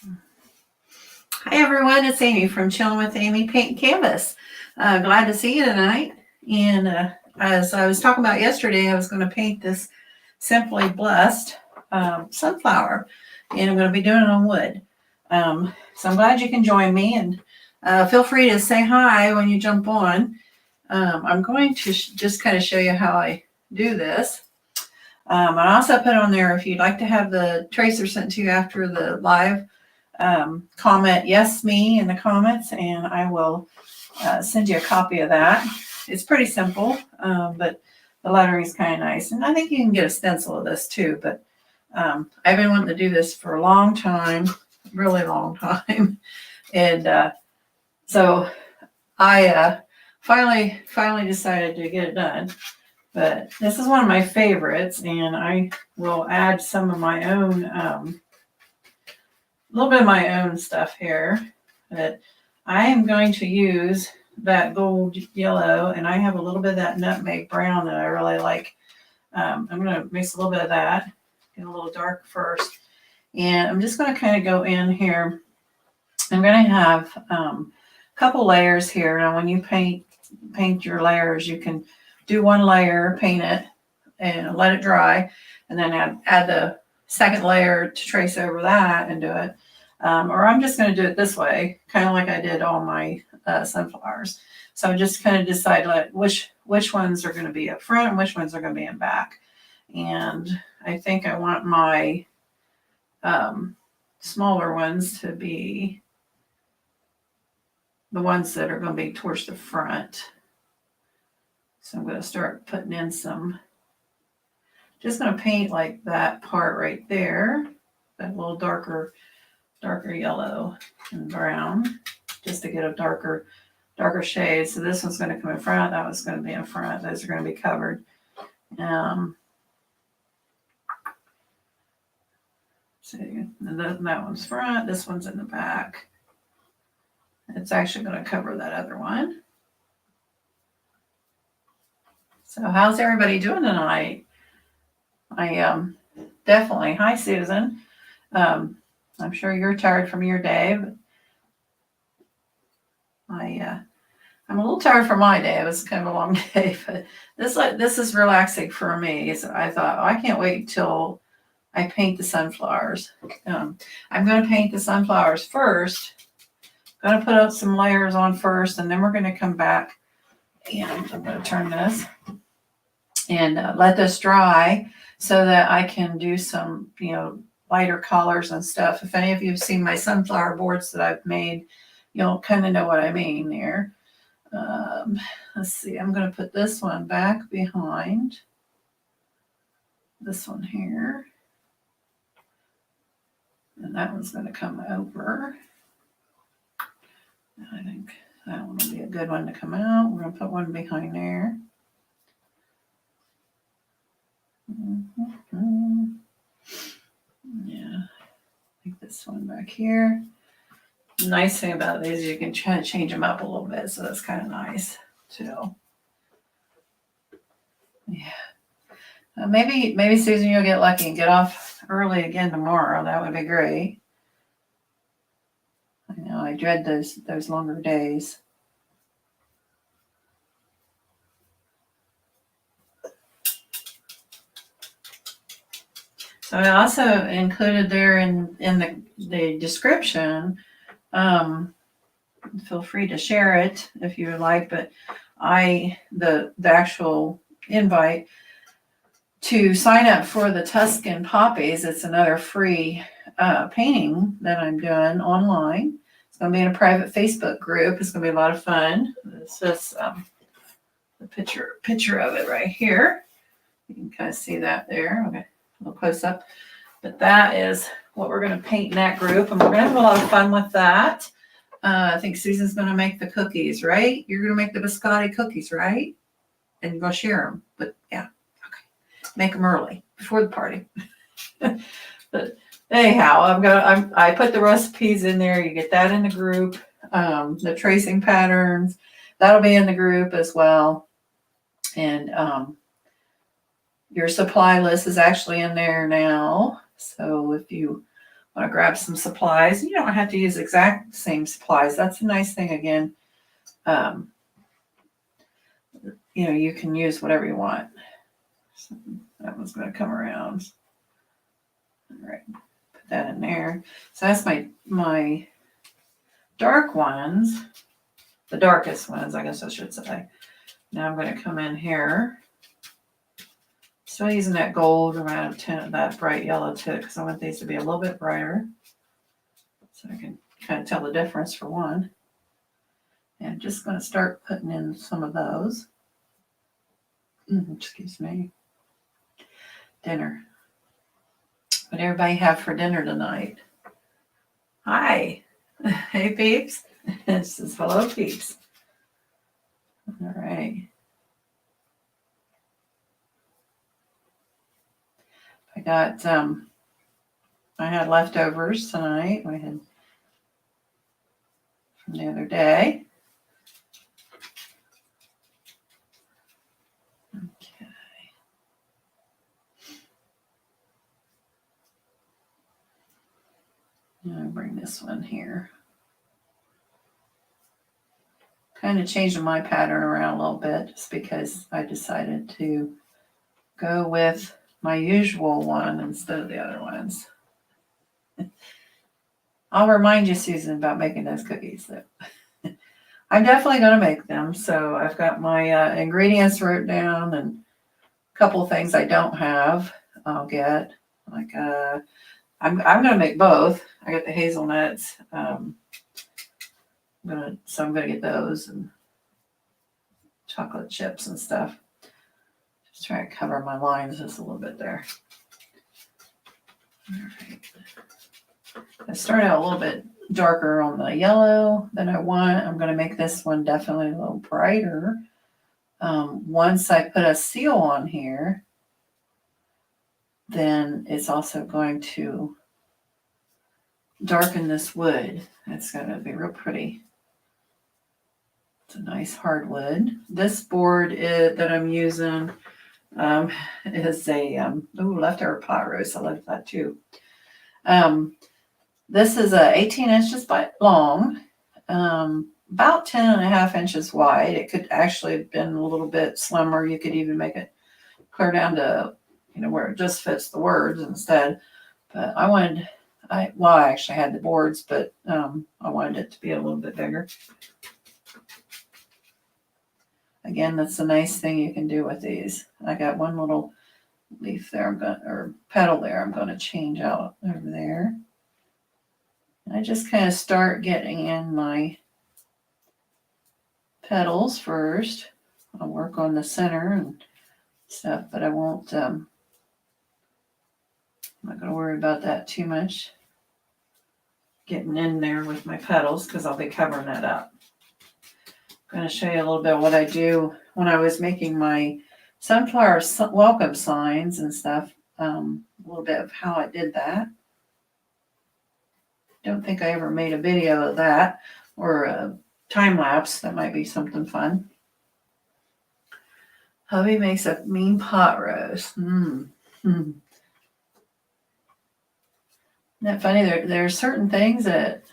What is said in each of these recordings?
Hi everyone, it's Amy from Chilling with Amy Paint and Canvas. Glad to see you tonight. And as I was talking about yesterday, I was going to paint this Simply Blessed sunflower, and I'm going to be doing it on wood. So I'm glad you can join me, and feel free to say hi when you jump on. I'm going to just kind of show you how I do this. I also put on there if you'd like to have the tracer sent to you after the live, comment yes me in the comments, and I will send you a copy of that. It's pretty simple, but the lettering is kind of nice, and I think you can get a stencil of this too. But I've been wanting to do this for a long time, really long time, and so I finally decided to get it done. But this is one of my favorites, and I will add some of my own, a little bit of my own stuff here. But I am going to use that gold yellow, and I have a little bit of that nutmeg brown that I really like. I'm going to mix a little bit of that, get a little dark first. And I'm just going to kind of go in here. I'm going to have a couple layers here. Now, when you paint your layers, you can do one layer, paint it, and let it dry, and then add the second layer to trace over that and do it. Or I'm just going to do it this way, kind of like I did all my sunflowers. So just kind of decide which ones are going to be up front and which ones are going to be in back. And I think I want my smaller ones to be the ones that are going to be towards the front. So I'm going to start putting in some, just going to paint like that part right there, that little darker yellow and brown, just to get a darker shade. So this one's going to come in front, that one's going to be in front, those are going to be covered. See, and that one's front, this one's in the back. It's actually going to cover that other one. So how's everybody doing tonight? I definitely, hi Susan. I'm sure you're tired from your day, but I'm a little tired from my day. It was kind of a long day, but this is relaxing for me. So I thought, oh, I can't wait till I paint the sunflowers. I'm going to paint the sunflowers first. I'm going to put up some layers on first, and then we're going to come back, and I'm going to turn this and let this dry so that I can do some, lighter colors and stuff. If any of you have seen my sunflower boards that I've made, you'll kind of know what I mean there. Let's see, I'm going to put this one back behind this one here. And that one's going to come over. I think that one will be a good one to come out. We're going to put one behind there. Yeah, I think this one back here. The nice thing about these, you can try to change them up a little bit, so that's kind of nice too. Yeah. Maybe Susan, you'll get lucky and get off early again tomorrow. That would be great. I know I dread those longer days. So I also included there in the description. Feel free to share it if you would like, but the actual invite to sign up for the Tuscan Poppies. It's another free painting that I'm doing online. It's going to be in a private Facebook group. It's going to be a lot of fun. This is the picture of it right here. You can kind of see that there. Okay, a little close up. But that is what we're going to paint in that group, and we're going to have a lot of fun with that. I think Susan's going to make the cookies, right? You're going to make the biscotti cookies, right? And you're going to share them. But yeah, okay. Make them early before the party. But anyhow, I put the recipes in there. You get that in the group. The tracing patterns, that'll be in the group as well. And your supply list is actually in there now. So if you want to grab some supplies. You don't have to use exact same supplies. That's a nice thing again. Um, you can use whatever you want. So that one's going to come around. All right, put that in there. So that's my dark ones, the darkest ones, I guess I should say. Now I'm going to come in here. Still using that gold around tint, that bright yellow tint, because I want these to be a little bit brighter. So I can kind of tell the difference for one. And I'm just going to start putting in some of those. Excuse me. Dinner. What everybody have for dinner tonight? Hi. Hey, peeps. This is hello, peeps. All right. I had leftovers tonight. We had from the other day. Okay. Now I'll bring this one here. Kind of changing my pattern around a little bit just because I decided to go with my usual one instead of the other ones. I'll remind you, Susan, about making those cookies. Though. I'm definitely going to make them. So I've got my ingredients wrote down and a couple of things I don't have I'll get. Like I'm going to make both. I got the hazelnuts. I'm going to get those and chocolate chips and stuff. Just try to cover my lines just a little bit there. All right. I start out a little bit darker on the yellow than I want. I'm going to make this one definitely a little brighter. Once I put a seal on here, then it's also going to darken this wood. It's going to be real pretty. It's a nice hardwood. This board that I'm using is a leftover pot roast. I love that too. This is 18 inches long, about 10.5 inches wide. It could actually have been a little bit slimmer. You could even make it clear down to, where it just fits the words instead. But I actually had the boards, but I wanted it to be a little bit bigger. Again, that's a nice thing you can do with these. I got one little leaf there, or petal there. I'm going to change out over there. I just kind of start getting in my petals first. I'll work on the center and stuff, but I won't, I'm not going to worry about that too much. Getting in there with my petals because I'll be covering that up. I'm going to show you a little bit of what I do when I was making my sunflower welcome signs and stuff. A little bit of how I did that. Don't think I ever made a video of that or a time lapse. That might be something fun. Hubby makes a mean pot roast. Isn't that funny? There are certain things that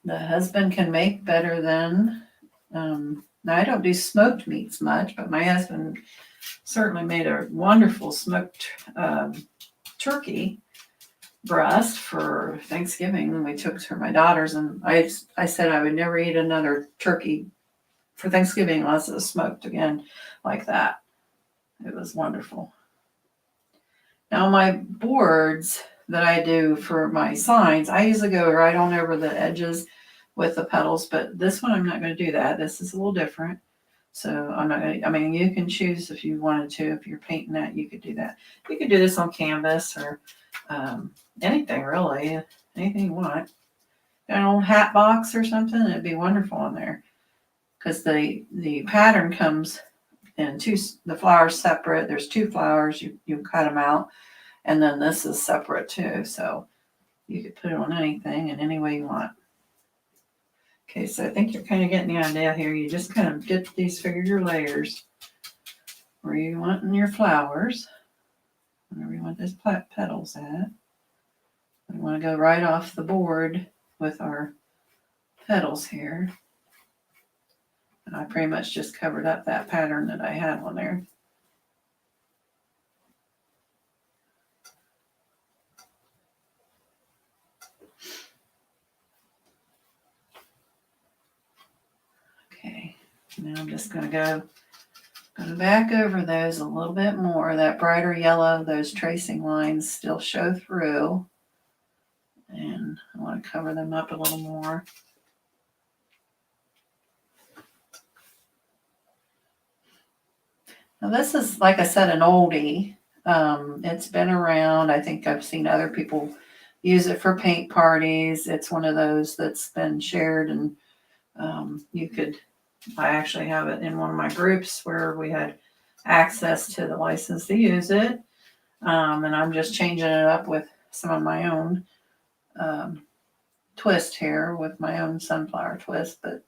the husband can make better than. Now I don't do smoked meats much, but my husband certainly made a wonderful smoked turkey breast for Thanksgiving when we took to my daughters, and I said I would never eat another turkey for Thanksgiving unless it was smoked again like that. It was wonderful. Now my boards that I do for my signs, I usually go right on over the edges with the petals, but this one I'm not going to do that. This is a little different. So I'm not going to, you can choose if you wanted to. If you're painting that, you could do that. You could do this on canvas or anything really, anything you want. An old hat box or something, it'd be wonderful on there. Because the pattern comes in the flowers separate. There's 2 flowers, you cut them out. And then this is separate too. So you could put it on anything and any way you want. Okay, so I think you're kind of getting the idea here. You just kind of figure your layers where you want in your flowers, wherever you want those petals at. We want to go right off the board with our petals here. And I pretty much just covered up that pattern that I had on there. Okay, now I'm just going to go back over those a little bit more. That brighter yellow, those tracing lines still show through. And I want to cover them up a little more. Now this is, like I said, an oldie. It's been around. I think I've seen other people use it for paint parties. It's one of those that's been shared, and I actually have it in one of my groups where we had access to the license to use it. And I'm just changing it up with some of my own twist here with my own sunflower twist, but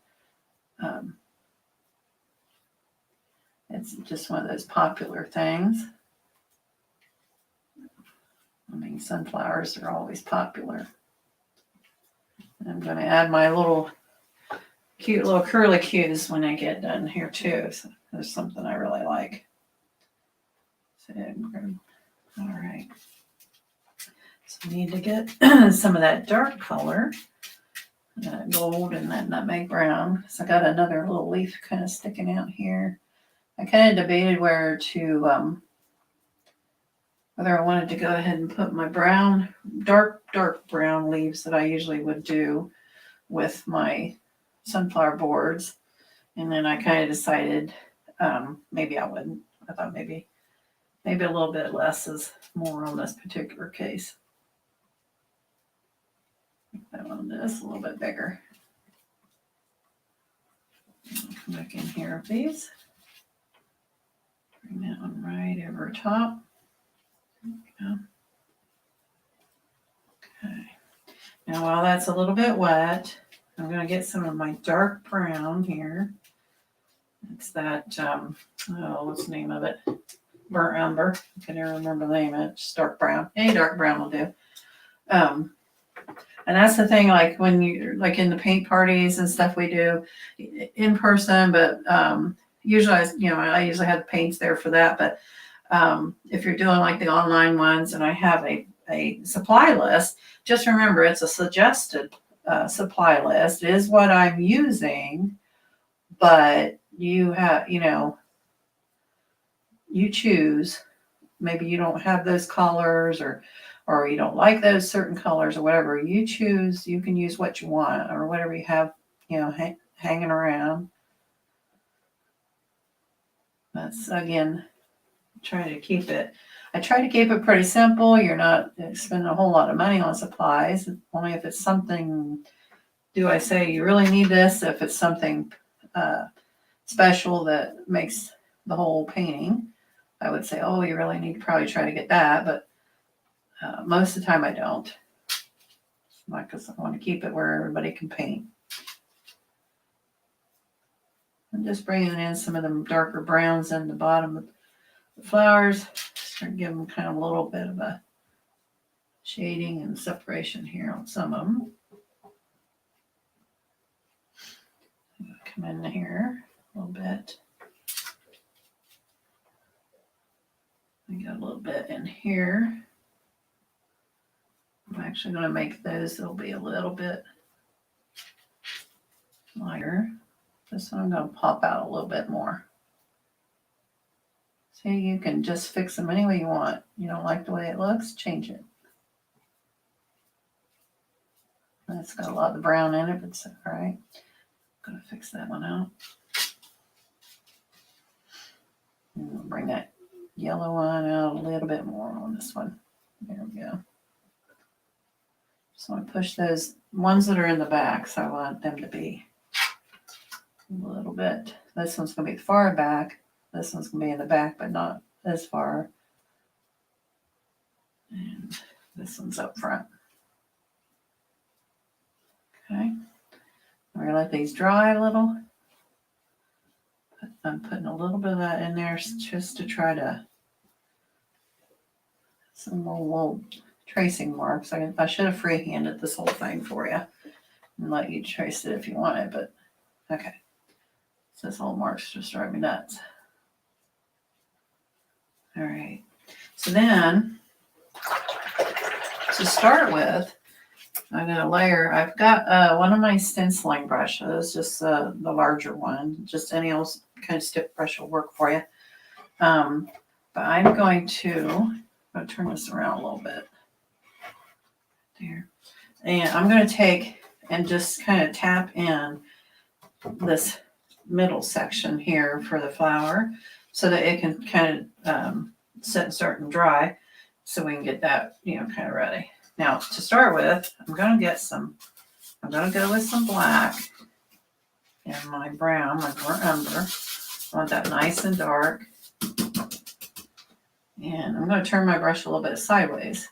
it's just one of those popular things. I mean, sunflowers are always popular. And I'm going to add my little cute little curlicues when I get done here too. So there's something I really like. So, all right. So we need to get some of that dark color, that gold and that nutmeg brown. So I got another little leaf kind of sticking out here. I kind of debated whether I wanted to go ahead and put my brown, dark brown leaves that I usually would do with my sunflower boards. And then I kind of decided maybe I wouldn't. I thought maybe a little bit less is more on this particular case. That one is a little bit bigger. I'll come back in here with these. Bring that one right over top. Okay. Now while that's a little bit wet, I'm going to get some of my dark brown here. It's that, what's the name of it? Burnt umber. I can never remember the name of it. Just dark brown. Any dark brown will do. And that's the thing, like when you, like in the paint parties and stuff we do in person, but usually, I usually have the paints there for that. But if you're doing like the online ones and I have a supply list, just remember it's a suggested supply list. It is what I'm using, but you have, you choose. Maybe you don't have those colors or you don't like those certain colors or whatever. You choose, you can use what you want or whatever you have, hanging around. That's, again, I try to keep it pretty simple. You're not spending a whole lot of money on supplies. Only if it's something, do I say you really need this? If it's something special that makes the whole painting, I would say, oh, you really need to probably try to get that. But most of the time I don't. Because I want to keep it where everybody can paint. I'm just bringing in some of the darker browns in the bottom of the flowers. Start giving them kind of a little bit of a shading and separation here on some of them. Come in here a little bit. I got a little bit in here. I'm actually going to make those, they'll be a little bit lighter. This one I'm going to pop out a little bit more. See, you can just fix them any way you want. You don't like the way it looks, change it. It's got a lot of brown in it, but it's all right. I'm going to fix that one out. And we'll bring that yellow one out a little bit more on this one. There we go. So I push those ones that are in the back, so I want them to be a little bit. This one's going to be far back. This one's going to be in the back, but not as far. And this one's up front. Okay. We're going to let these dry a little. I'm putting a little bit of that in there just to try to tracing marks. I should have freehanded this whole thing for you and let you trace it if you wanted, but okay. So this whole marks just drive me nuts. All right. So then, to start with, I'm going to layer. I've got one of my stenciling brushes, just the larger one. Just any old kind of stiff brush will work for you. But I'm going to turn this around a little bit. There. And I'm going to take and just kind of tap in this middle section here for the flower so that it can kind of sit and start and dry so we can get that, kind of ready. Now, to start with, I'm going to go with some black and my brown, my burnt umber. I want that nice and dark. And I'm going to turn my brush a little bit sideways.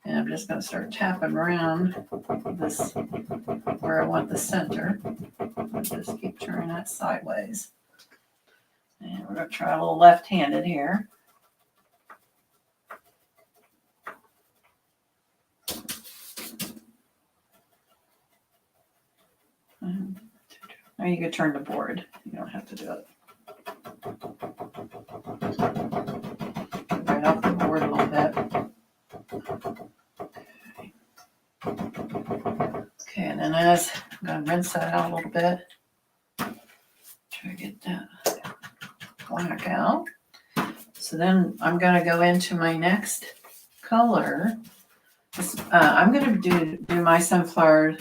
And I'm just going to start tapping around this where I want the center. I'll just keep turning that sideways. And we're going to try a little left-handed here. Now you can turn the board. You don't have to do it. Right off the board a little bit. Okay, and then I'm going to rinse that out a little bit. Try to get that black out. So then I'm going to go into my next color. I'm going to do my sunflower.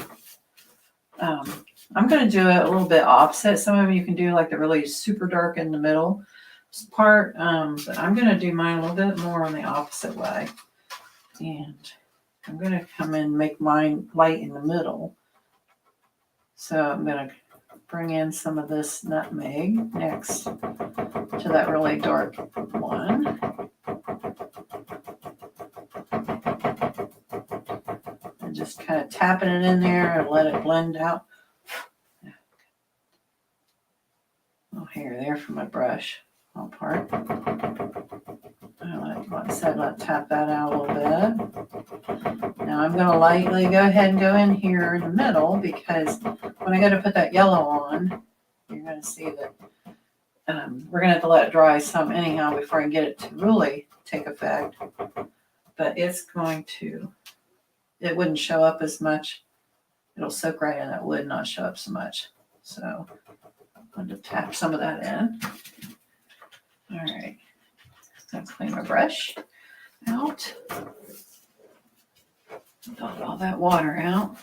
I'm going to do it a little bit opposite. Some of you can do like the really super dark in the middle part, but I'm going to do mine a little bit more on the opposite way. And I'm going to come in and make mine light in the middle. So I'm going to bring in some of this nutmeg next to that really dark one. And just kind of tapping it in there and let it blend out. Oh, here, there for my brush. All part. Like I said, let's tap that out a little bit. Now I'm going to lightly go ahead and go in here in the middle because when I go to put that yellow on, you're going to see that we're going to have to let it dry some anyhow before I get it to really take effect. But it wouldn't show up as much. It'll soak right in that wood, not show up so much. So I'm going to tap some of that in. All right. I'll clean my brush out. Dump all that water out.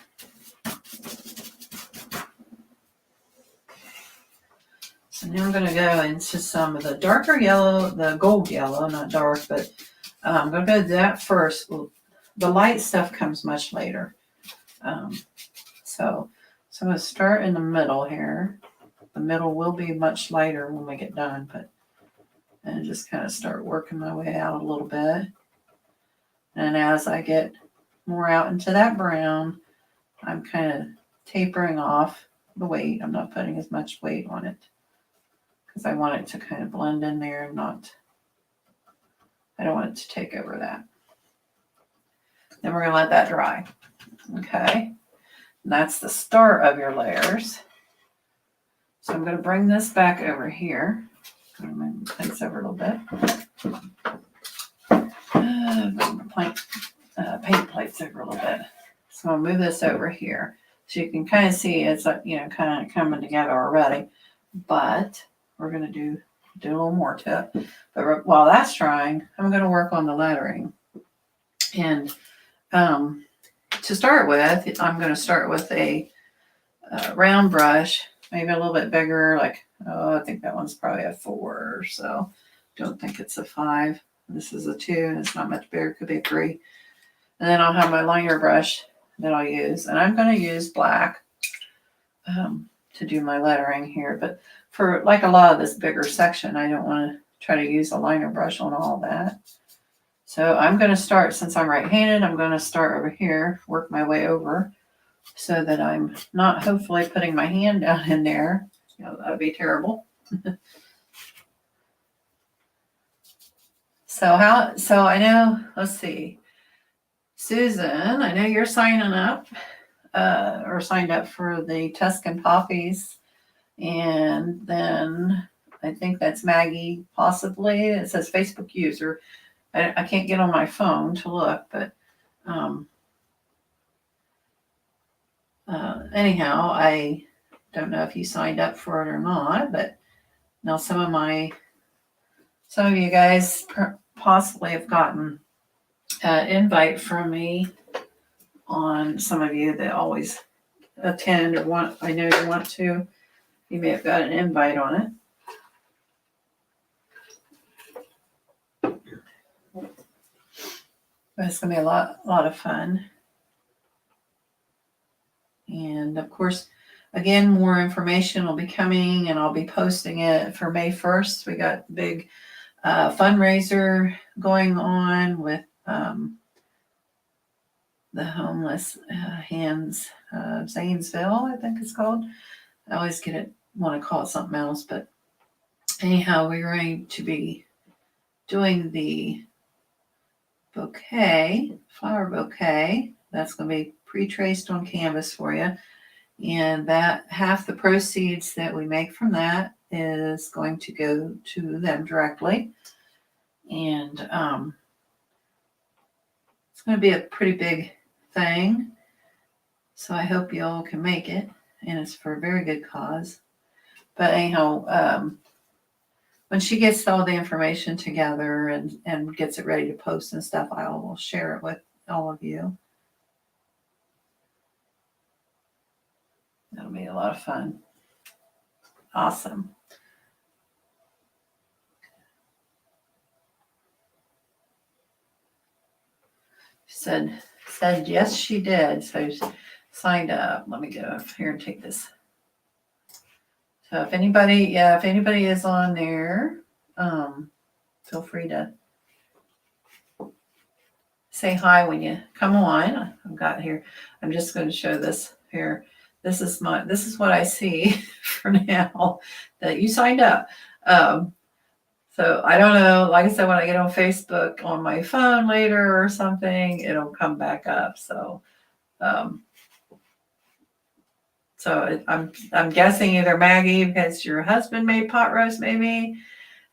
So now I'm going to go into some of the darker yellow, the gold yellow, not dark, but I'm going to go to that first. The light stuff comes much later. So I'm going to start in the middle here. The middle will be much lighter when we get done, and just kind of start working my way out a little bit. And as I get more out into that brown, I'm kind of tapering off the weight. I'm not putting as much weight on it because I want it to kind of blend in there and I don't want it to take over that. Then we're going to let that dry. Okay. And that's the start of your layers. So I'm going to bring this back over here. I'm going to move my plates over a little bit. Paint plates over a little bit. So I'll move this over here. So you can kind of see it's kind of coming together already. But we're going to do a little more to it. But while that's drying, I'm going to work on the lettering. And to start with, I'm going to start with a round brush, maybe a little bit bigger, I think that one's probably a 4 or so. Don't think it's a 5. This is a 2, and it's not much bigger. Could be a 3. And then I'll have my liner brush that I'll use. And I'm going to use black to do my lettering here. But for like a lot of this bigger section, I don't want to try to use a liner brush on all that. So I'm going to start, since I'm right-handed, I'm going to start over here, work my way over so that I'm not hopefully putting my hand down in there. That would be terrible. So I know, let's see. Susan, I know you're signing up or signed up for the Tuscan Poppies. And then I think that's Maggie, possibly. It says Facebook user. I can't get on my phone to look, but um, anyhow, I don't know if you signed up for it or not. But now some of you guys possibly have gotten an invite from me on some of you that always attend or want. I know you want to. You may have got an invite on it. But it's going to be a lot of fun. And of course, again, more information will be coming and I'll be posting it for May 1st. We got big fundraiser going on with the homeless hands Zanesville, I think it's called. I always want to call it something else, but anyhow, we're going to be doing the flower bouquet. That's going to be pre-traced on canvas for you. And that half the proceeds that we make from that is going to go to them directly. And it's going to be a pretty big thing. So I hope you all can make it. And it's for a very good cause. But anyhow, when she gets all the information together and gets it ready to post and stuff, I will share it with all of you. That'll be a lot of fun. Awesome. Said yes, she did. So she signed up. Let me go up here and take this. So if anybody is on there, feel free to say hi when you come on. I've got here. I'm just going to show this here. This is what I see for now that you signed up. So I don't know. Like I said, when I get on Facebook on my phone later or something, it'll come back up. So, I'm guessing either Maggie because your husband made pot roast, maybe,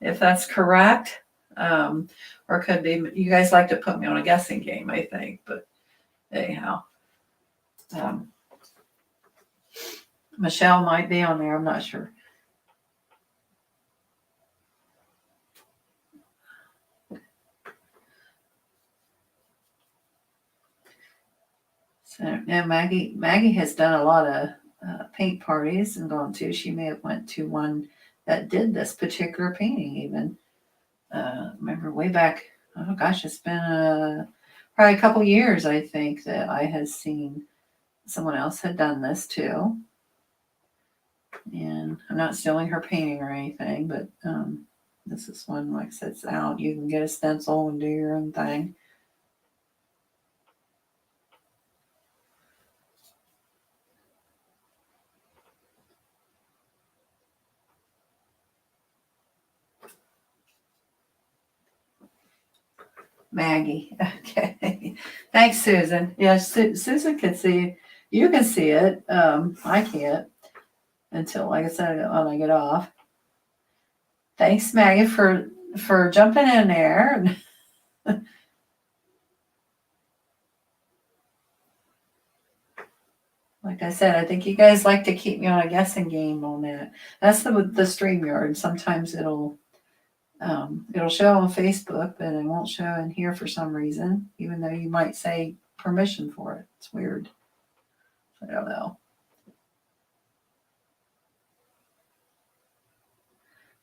if that's correct, or it could be you guys like to put me on a guessing game, I think. But anyhow, Michelle might be on there. I'm not sure. So now Maggie has done a lot of paint parties and gone to. She may have went to one that did this particular painting even. Remember way back, oh gosh, it's been probably a couple years, I think, that I had seen someone else had done this too. And I'm not stealing her painting or anything, but this is one, like I said, it's out. You can get a stencil and do your own thing. Maggie. Okay. Thanks, Susan. Yes, Susan can see. You can see it. I can't until, like I said, when I get off. Thanks, Maggie, for jumping in there. Like I said, I think you guys like to keep me on a guessing game on that. That's the StreamYard. Sometimes it'll show on Facebook, but it won't show in here for some reason, even though you might say permission for it. It's weird. I don't know.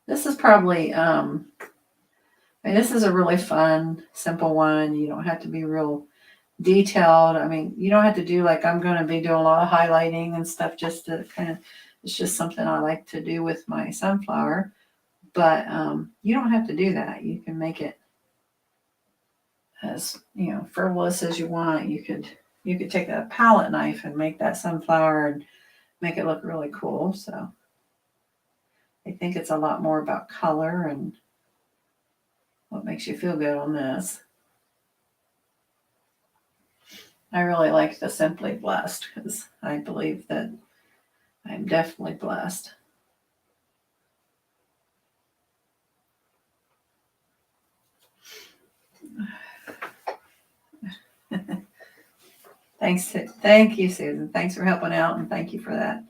This is probably this is a really fun, simple one. You don't have to be real detailed. I mean, you don't have to do like I'm going to be doing a lot of highlighting and stuff just to it's just something I like to do with my sunflower. But you don't have to do that. You can make it as frivolous as you want. You could take a palette knife and make that sunflower and make it look really cool. So I think it's a lot more about color and what makes you feel good on this. I really like the Simply Blessed because I believe that I'm definitely blessed. Thank you, Susan. Thanks for helping out, and thank you for that.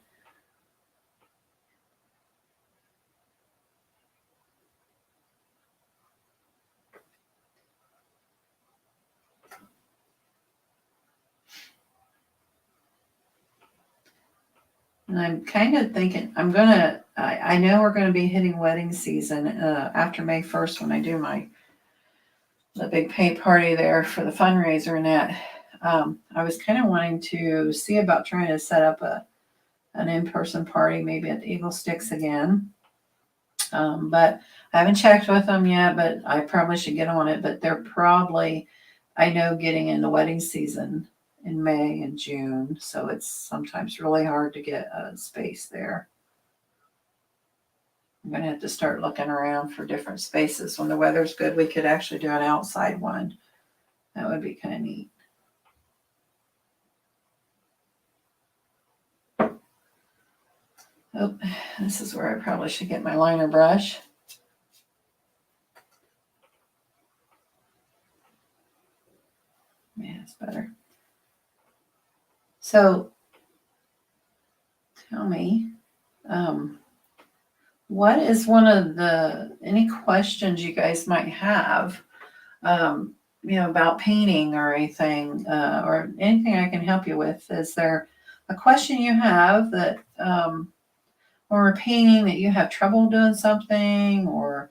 And I'm kind of thinking I know we're gonna be hitting wedding season after May 1st when I do the big paint party there for the fundraiser and that. I was kind of wanting to see about trying to set up an in-person party, maybe at the Eagle Sticks again. But I haven't checked with them yet, but I probably should get on it. But they're probably, I know, getting into wedding season in May and June. So it's sometimes really hard to get a space there. I'm going to have to start looking around for different spaces. When the weather's good, we could actually do an outside one. That would be kind of neat. Oh, this is where I probably should get my liner brush. Yeah, it's better. So tell me, what is one of any questions you guys might have, about painting or anything, or anything I can help you with? Is there a question you have that, when we're painting, that you have trouble doing something, or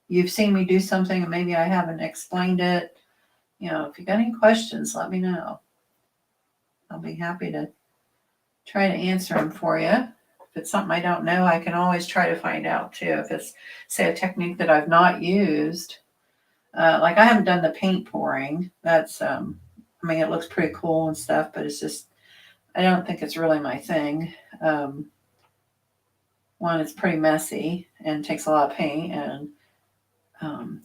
you've seen me do something and maybe I haven't explained it? If you got any questions, let me know. I'll be happy to try to answer them for you. If it's something I don't know, I can always try to find out too. If it's, say, a technique that I've not used, like I haven't done the paint pouring. That's, it looks pretty cool and stuff, but it's just, I don't think it's really my thing. One, it's pretty messy and takes a lot of paint, and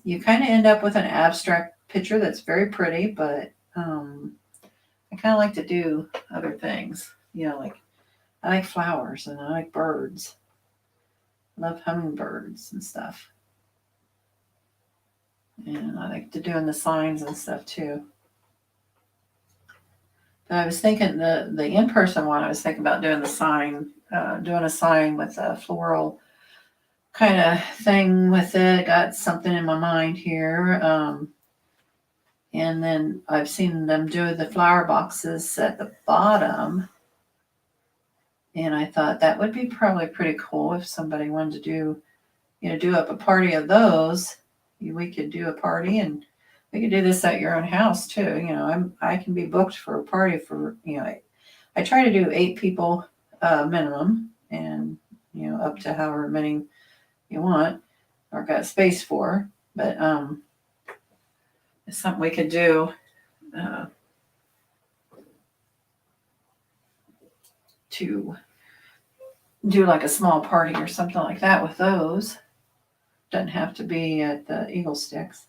you kind of end up with an abstract picture that's very pretty, but I kind of like to do other things. Like I like flowers and I like birds. I love hummingbirds and stuff. And I like to doing the signs and stuff too. But I was thinking the in-person one, I was thinking about doing doing a sign with a floral kind of thing with it. Got something in my mind here. And then I've seen them do the flower boxes at the bottom. And I thought that would be probably pretty cool if somebody wanted to do up a party of those. We could do a party, and we could do this at your own house too. I can be booked for a party for, I try to do 8 people minimum, and up to however many you want or got space for. But it's something we could do to do like a small party or something like that with those. Doesn't have to be at the Eagle Sticks.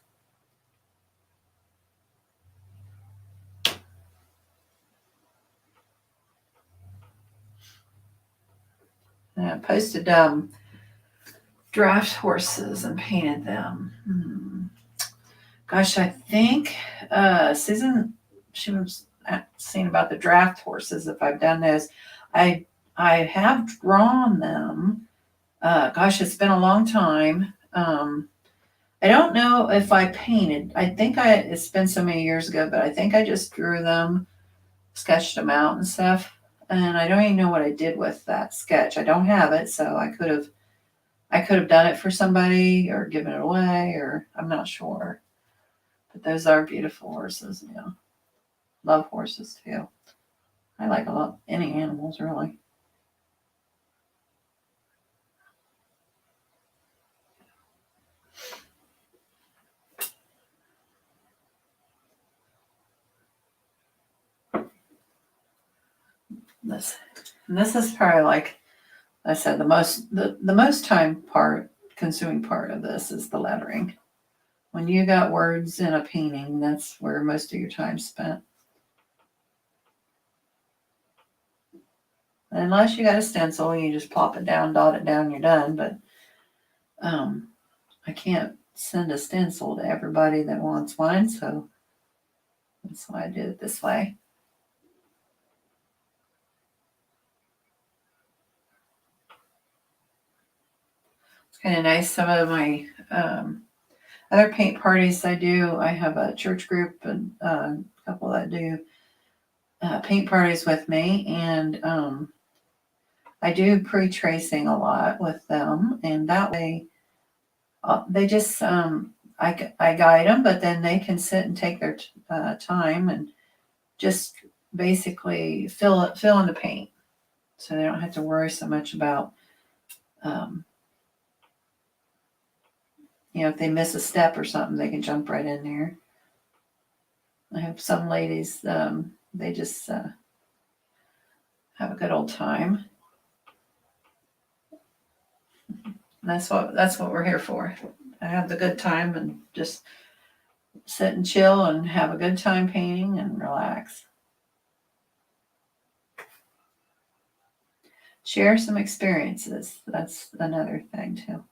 And I posted draft horses and painted them. Gosh, I think Susan, she was saying about the draft horses. If I've done those, I have drawn them. Gosh, it's been a long time. I don't know if I painted. It's been so many years ago, but I think I just drew them, sketched them out and stuff. And I don't even know what I did with that sketch. I don't have it, so I could have done it for somebody or given it away, or I'm not sure. But those are beautiful horses. Love horses too. I like a lot any animals really. This is probably, like I said, the most time consuming part of this is the lettering. when you got words in a painting, that's where most of your time's spent. Unless you got a stencil, you just plop it down, dot it down, you're done. But I can't send a stencil to everybody that wants one, so that's why I did it this way. It's kind of nice. Some of my other paint parties I do, I have a church group and a couple that do paint parties with me, and I do pre-tracing a lot with them, and that way they just I guide them, but then they can sit and take their time and just basically fill in the paint, so they don't have to worry so much about if they miss a step or something, they can jump right in there. I have some ladies, they just have a good old time. And that's what we're here for. I have the good time and just sit and chill and have a good time painting and relax. Share some experiences. That's another thing too.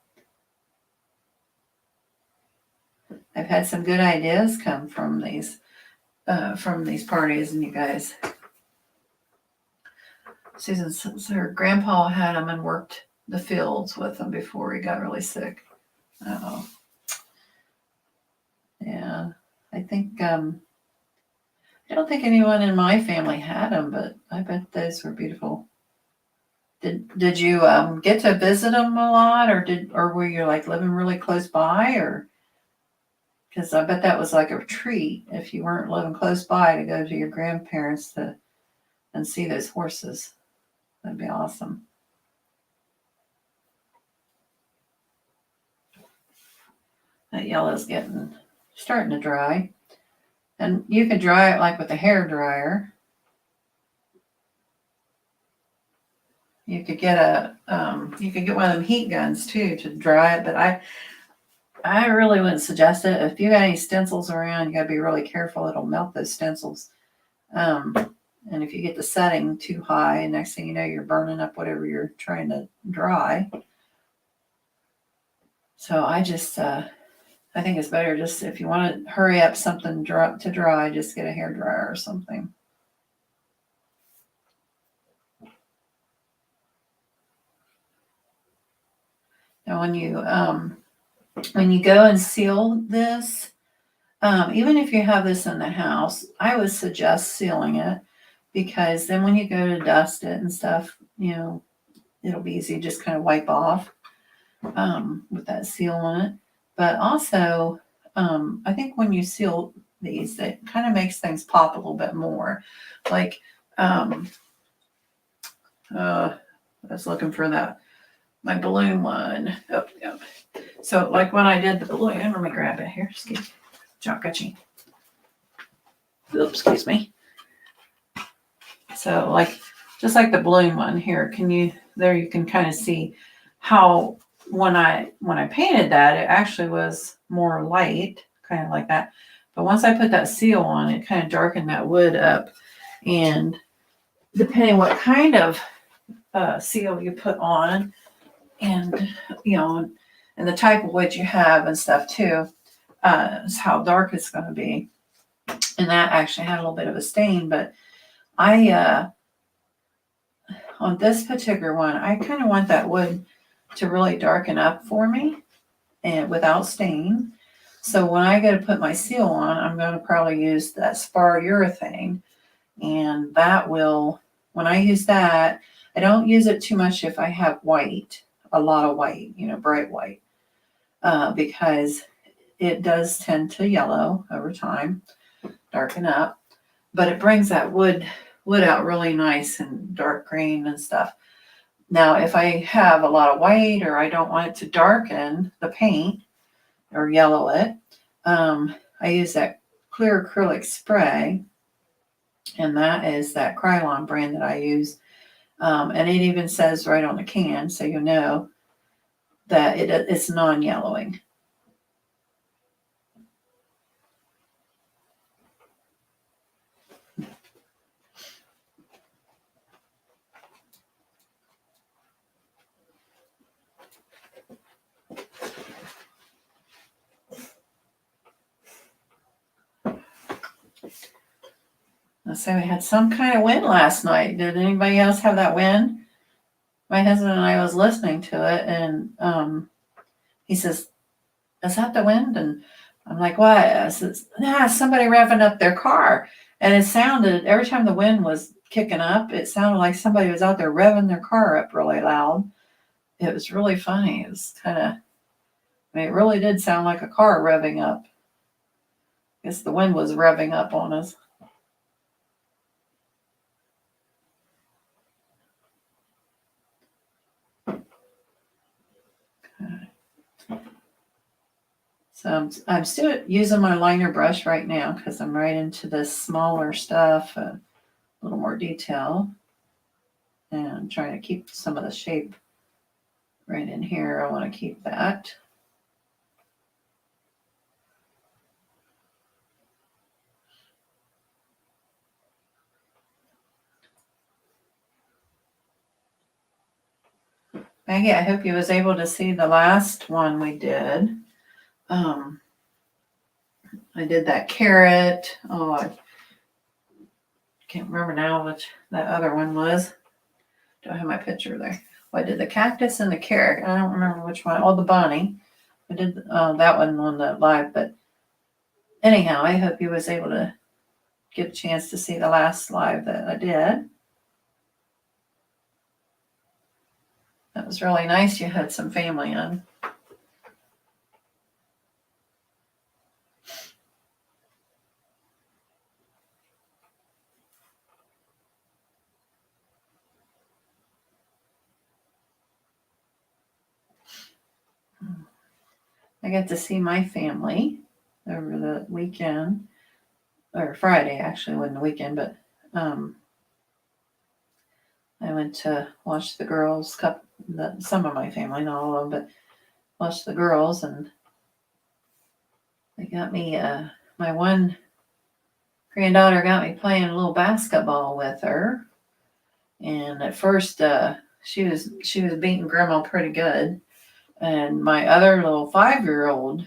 I've had some good ideas come from these parties, and you guys. Susan says her grandpa had them and worked the fields with them before he got really sick. Oh, yeah. I think I don't think anyone in my family had them, but I bet those were beautiful. Did you get to visit them a lot, or were you like living really close by, or? Because I bet that was like a treat if you weren't living close by to go to your grandparents and see those horses. That'd be awesome. That yellow's starting to dry. And you can dry it like with a hair dryer. You could get one of them heat guns too to dry it, but I really wouldn't suggest it. If you got any stencils around, you got to be really careful. It'll melt those stencils. And if you get the setting too high, next thing you know, you're burning up whatever you're trying to dry. So I think it's better just if you want to hurry up something to dry, just get a hair dryer or something. Now, when you go and seal this, even if you have this in the house, I would suggest sealing it, because then when you go to dust it and stuff, it'll be easy to just kind of wipe off with that seal on it. But also, I think when you seal these, it kind of makes things pop a little bit more. Like, I was looking for my balloon one. Oh, yeah. So like when I did the balloon, let me grab it here. Excuse me. Oops, excuse me. So just like the balloon one here, you can kind of see how when I painted that, it actually was more light, kind of like that. But once I put that seal on, it kind of darkened that wood up. And depending what kind of seal you put on, and and the type of wood you have and stuff too, is how dark it's going to be. And that actually had a little bit of a stain, but I on this particular one, I kind of want that wood to really darken up for me and without stain. So when I go to put my seal on, I'm going to probably use that spar urethane, and that will, when I use that, I don't use it too much if I have white, a lot of white, bright white, because it does tend to yellow over time, darken up, but it brings that wood out really nice and dark green and stuff. Now, if I have a lot of white, or I don't want it to darken the paint or yellow it, I use that clear acrylic spray, and that is that Krylon brand that I use. And it even says right on the can, so you know that it's non-yellowing. So we had some kind of wind last night. Did anybody else have that wind? My husband and I was listening to it, and he says, "Is that the wind?" And I'm like, "What?" I says, "Nah, somebody revving up their car." And it sounded, every time the wind was kicking up, it sounded like somebody was out there revving their car up really loud. It was really funny. It was kind of, I mean, it really did sound like a car revving up. I guess the wind was revving up on us. So I'm still using my liner brush right now because I'm right into this smaller stuff, a little more detail, and trying to keep some of the shape right in here. I want to keep that. Maggie, I hope you was able to see the last one we did. I did that carrot. Oh, I can't remember now which that other one was. Do I have my picture there? Well, I did the cactus and the carrot. I don't remember which one. Oh, the bunny. I did that one on the live. But anyhow, I hope you was able to get a chance to see the last live that I did. That was really nice. You had some family on. I got to see my family over the weekend, or Friday actually, wasn't the weekend, but I went to watch the girls, some of my family, not all of them, but watch the girls, and they got me, my one granddaughter got me playing a little basketball with her. And at first, she was beating grandma pretty good. And my other little 5-year-old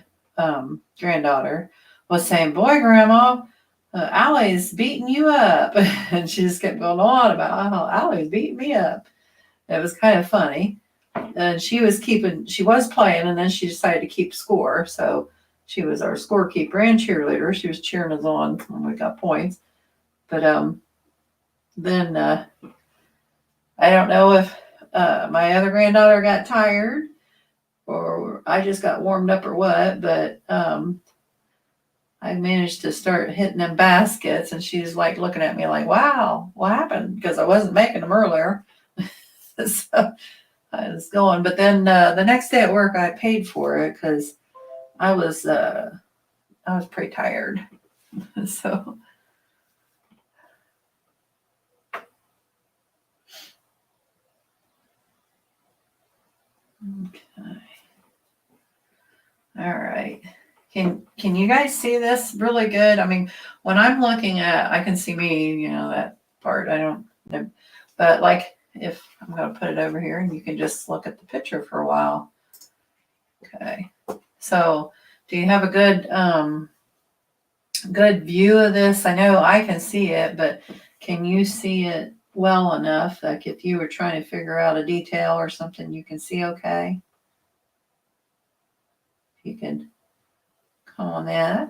granddaughter was saying, "Boy, grandma, Allie's beating you up." And she just kept going on about how Allie's beating me up. It was kind of funny. And she was playing, and then she decided to keep score. So she was our scorekeeper and cheerleader. She was cheering us on when we got points. But then I don't know if my other granddaughter got tired or I just got warmed up or what, but I managed to start hitting them baskets, and she was like looking at me like, "Wow, what happened?" Because I wasn't making them earlier. So I was going, but then the next day at work I paid for it because I was pretty tired. So okay. All right. Can you guys see this really good? I mean, when I'm looking at, I can see me, that part. I don't know, but like if I'm going to put it over here, and you can just look at the picture for a while. Okay. So, do you have a good view of this? I know I can see it, but can you see it well enough? Like if you were trying to figure out a detail or something, you can see okay? If you could come on that.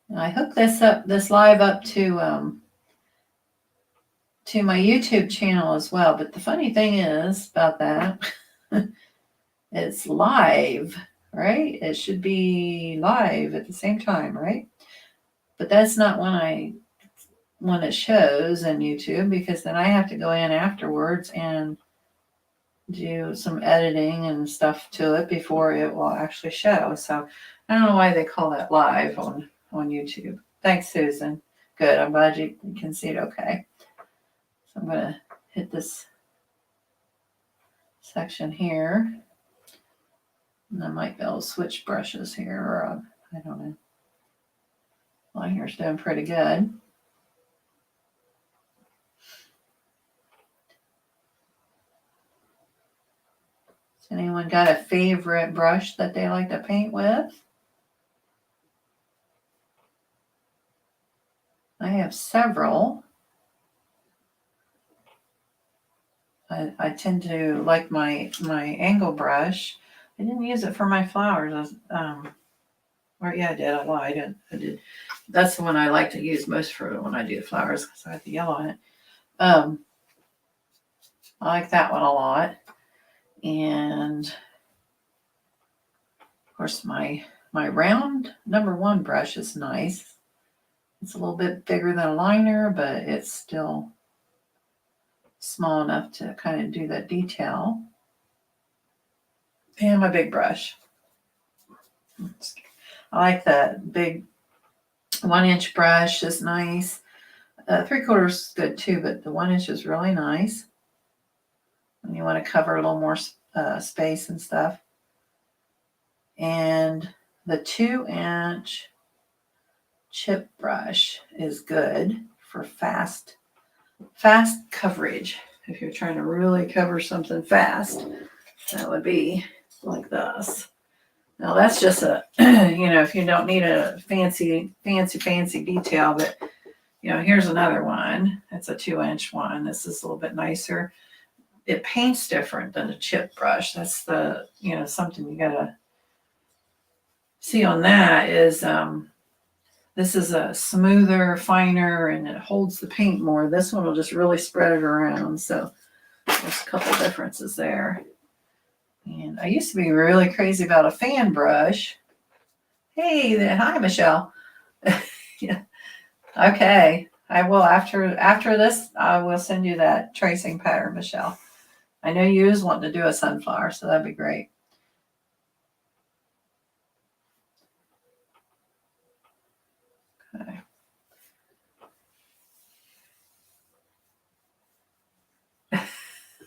And I hooked this live up to my YouTube channel as well. But the funny thing is about that, it's live, right? It should be live at the same time, right? But that's not when it shows in YouTube, because then I have to go in afterwards and do some editing and stuff to it before it will actually show. So I don't know why they call that live on YouTube. Thanks, Susan. Good. I'm glad you can see it okay. So I'm going to hit this section here. And I might be able to switch brushes here, or I don't know. Liner's doing pretty good. Has anyone got a favorite brush that they like to paint with? I have several. I tend to like my angle brush. I didn't use it for my flowers. Or yeah, I did. I lied. I did. That's the one I like to use most for when I do flowers because I have the yellow on it. Um, I like that one a lot. And of course, my round #1 brush is nice. It's a little bit bigger than a liner, but it's still small enough to kind of do that detail. And my big brush. I like that big 1-inch brush is nice. 3/4 is good too, but the 1-inch is really nice. And you want to cover a little more space and stuff. And the 2-inch chip brush is good for fast coverage. If you're trying to really cover something fast, that would be like this. Now that's just a, if you don't need a fancy detail, but here's another one. It's a 2-inch one. This is a little bit nicer. It paints different than a chip brush. That's the, something you gotta see on that is, this is a smoother, finer, and it holds the paint more. This one will just really spread it around. So there's a couple differences there. And I used to be really crazy about a fan brush. Hey, hi, Michelle. Yeah. Okay. I will after this. I will send you that tracing pattern, Michelle. I know you was wanting to do a sunflower, so that'd be great. Okay.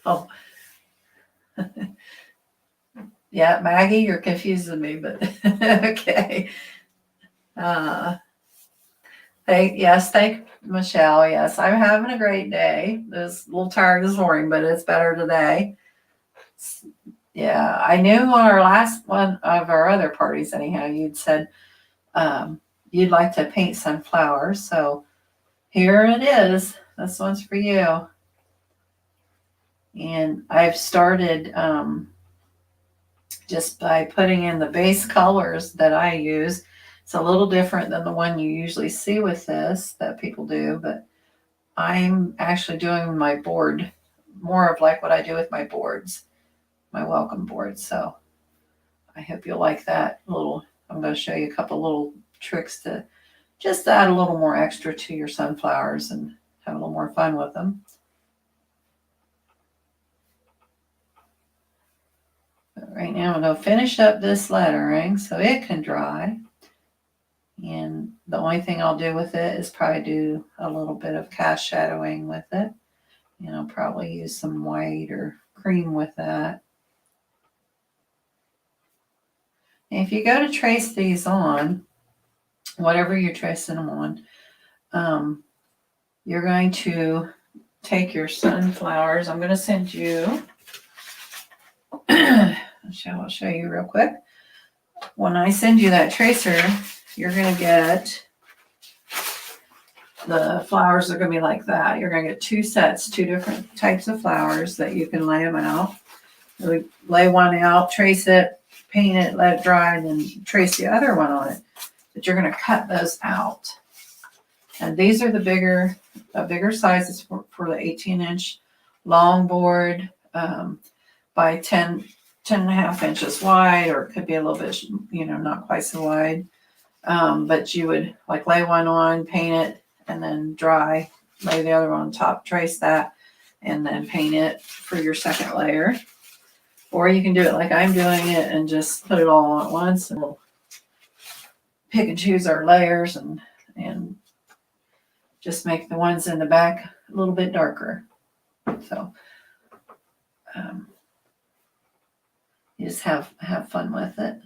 Oh. Yeah, Maggie, you're confusing me, but okay. Thank Michelle. Yes, I'm having a great day. It was a little tired this morning, but it's better today. Yeah, I knew on our last one of our other parties, anyhow, you'd said you'd like to paint sunflowers. So here it is. This one's for you. And I've started just by putting in the base colors that I use. It's a little different than the one you usually see with this that people do, but I'm actually doing my board more of like what I do with my boards, my welcome boards. So I hope you'll like that little. I'm going to show you a couple little tricks to just add a little more extra to your sunflowers and have a little more fun with them. But right now I'm going to finish up this lettering so it can dry. And the only thing I'll do with it is probably do a little bit of cast shadowing with it. And I'll probably use some white or cream with that. And if you go to trace these on, whatever you're tracing them on, you're going to take your sunflowers. I'm going to send you, I'll show you real quick. When I send you that tracer, you're going to get, the flowers are going to be like that. You're going to get 2 sets, 2 different types of flowers that you can lay them out. Lay one out, trace it, paint it, let it dry, and then trace the other one on it. But you're going to cut those out. And these are the bigger sizes for the 18-inch long board by 10 and a half inches wide, or it could be a little bit, not quite so wide. But you would like lay one on, paint it, and then dry, lay the other one on top, trace that, and then paint it for your second layer. Or you can do it like I'm doing it and just put it all on at once, and we'll pick and choose our layers and just make the ones in the back a little bit darker. So you just have fun with it.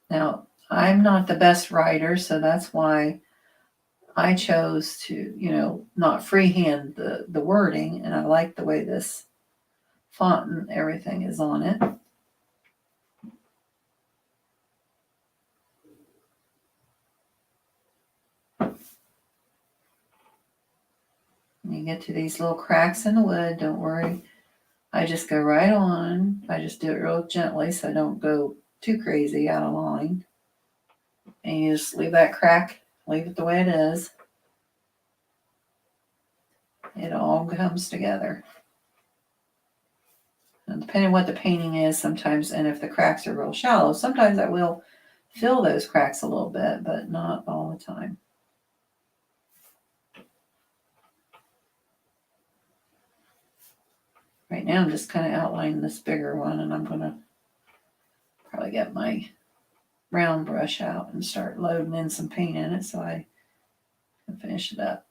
Now, I'm not the best writer, so that's why I chose to, not freehand the wording, and I like the way this font and everything is on it. get to these little cracks in the wood, don't worry. I just go right on. I just do it real gently so I don't go too crazy out of line. And you just leave that crack, leave it the way it is. It all comes together. And depending on what the painting is sometimes, and if the cracks are real shallow, sometimes I will fill those cracks a little bit, but not all the time. Right now I'm just kind of outlining this bigger one, and I'm going to probably get my round brush out and start loading in some paint in it so I can finish it up.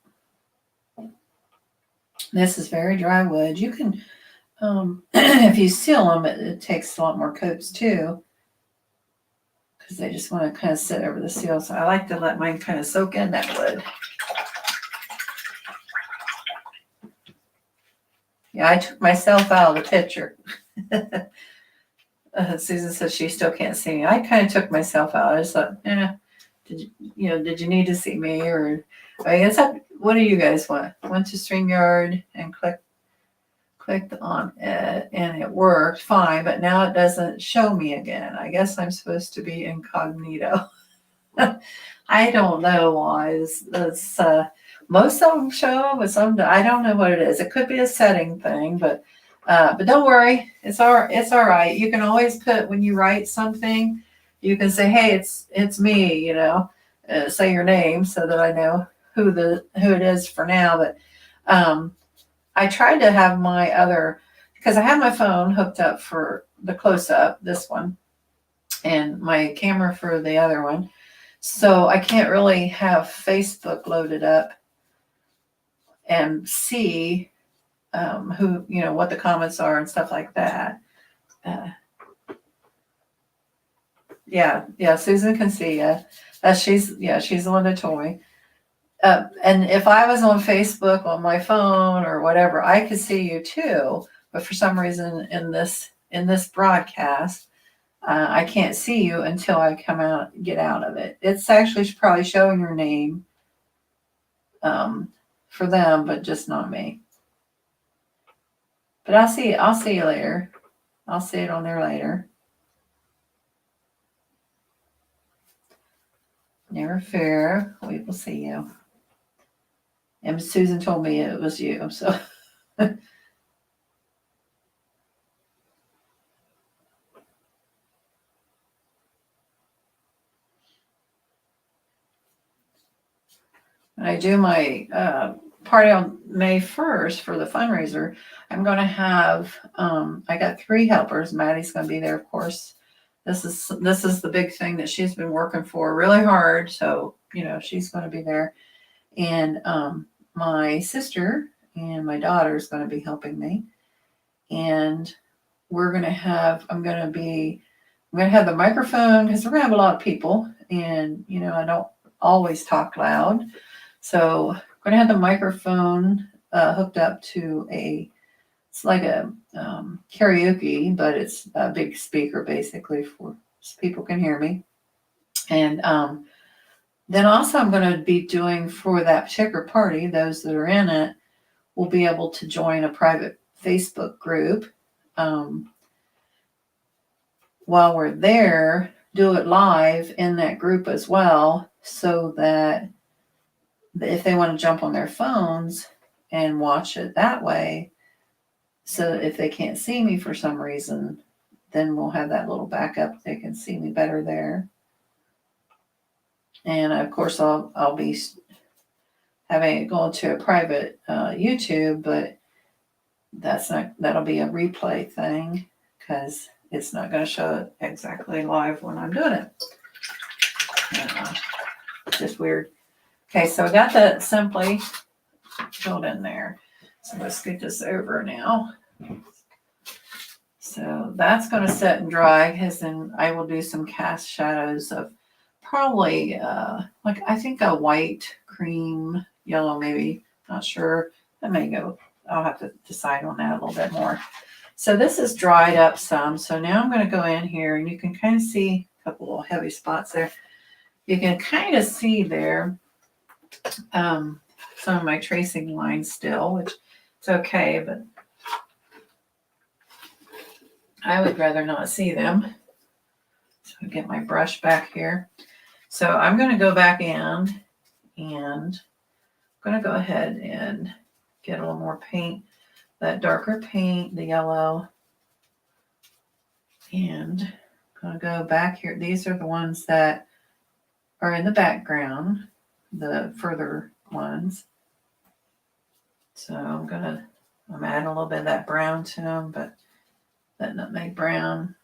This is very dry wood. You can, if you seal them, it takes a lot more coats too, because they just want to kind of sit over the seal. So I like to let mine kind of soak in that wood. Yeah, I took myself out of the picture. Susan says she still can't see me. I kind of took myself out. I just thought, did you need to see me? Or I guess what do you guys want? Went to StreamYard and clicked on it, and it worked fine, but now it doesn't show me again. I guess I'm supposed to be incognito. I don't know why. It's most of them show, but some I don't know what it is. It could be a setting thing, but don't worry, it's all right. You can always put, when you write something, you can say, hey, it's me, say your name so that I know who it is for now. But I tried to have my other, because I have my phone hooked up for the close-up, this one, and my camera for the other one. So I can't really have Facebook loaded up and see who, what the comments are and stuff like that. Yeah, Susan can see you. She's the one that told me. And if I was on Facebook on my phone or whatever, I could see you too. But for some reason in this broadcast, I can't see you until I get out of it. It's actually probably showing your name for them, but just not me. But I'll see you later. I'll see it on there later. Never fear, we will see you. And Susan told me it was you, so. When I do my party on May 1st for the fundraiser, I'm going to have, I got 3 helpers. Maddie's going to be there, of course. This is the big thing that she's been working for really hard. So, she's going to be there. And my sister and my daughter is going to be helping me. And I'm going to have the microphone, because we're going to have a lot of people. And, I don't always talk loud. So I'm going to have the microphone hooked up to it's like a karaoke, but it's a big speaker basically so people can hear me. And then also I'm going to be doing, for that particular party, those that are in it will be able to join a private Facebook group. While we're there, do it live in that group as well, so that if they want to jump on their phones and watch it that way, so if they can't see me for some reason, then we'll have that little backup. They can see me better there. And of course, I'll be having it going to a private YouTube, but that'll be a replay thing, because it's not going to show it exactly live when I'm doing it. It's just weird. Okay, so I got that simply filled in there. So let's get this over now. So that's going to set and dry, because then I will do some cast shadows of probably I think a white, cream, yellow, maybe. Not sure. That may go. I'll have to decide on that a little bit more. So this is dried up some. So now I'm going to go in here, and you can kind of see a couple little heavy spots there. You can kind of see there. some of my tracing lines still, which is okay, but I would rather not see them. So I get my brush back here. So I'm going to go back in and I'm going to go ahead and get a little more paint, that darker paint, the yellow. And I'm going to go back here. These are the ones that are in the background, the further ones. So I'm adding a little bit of that brown to them, but that nutmeg brown.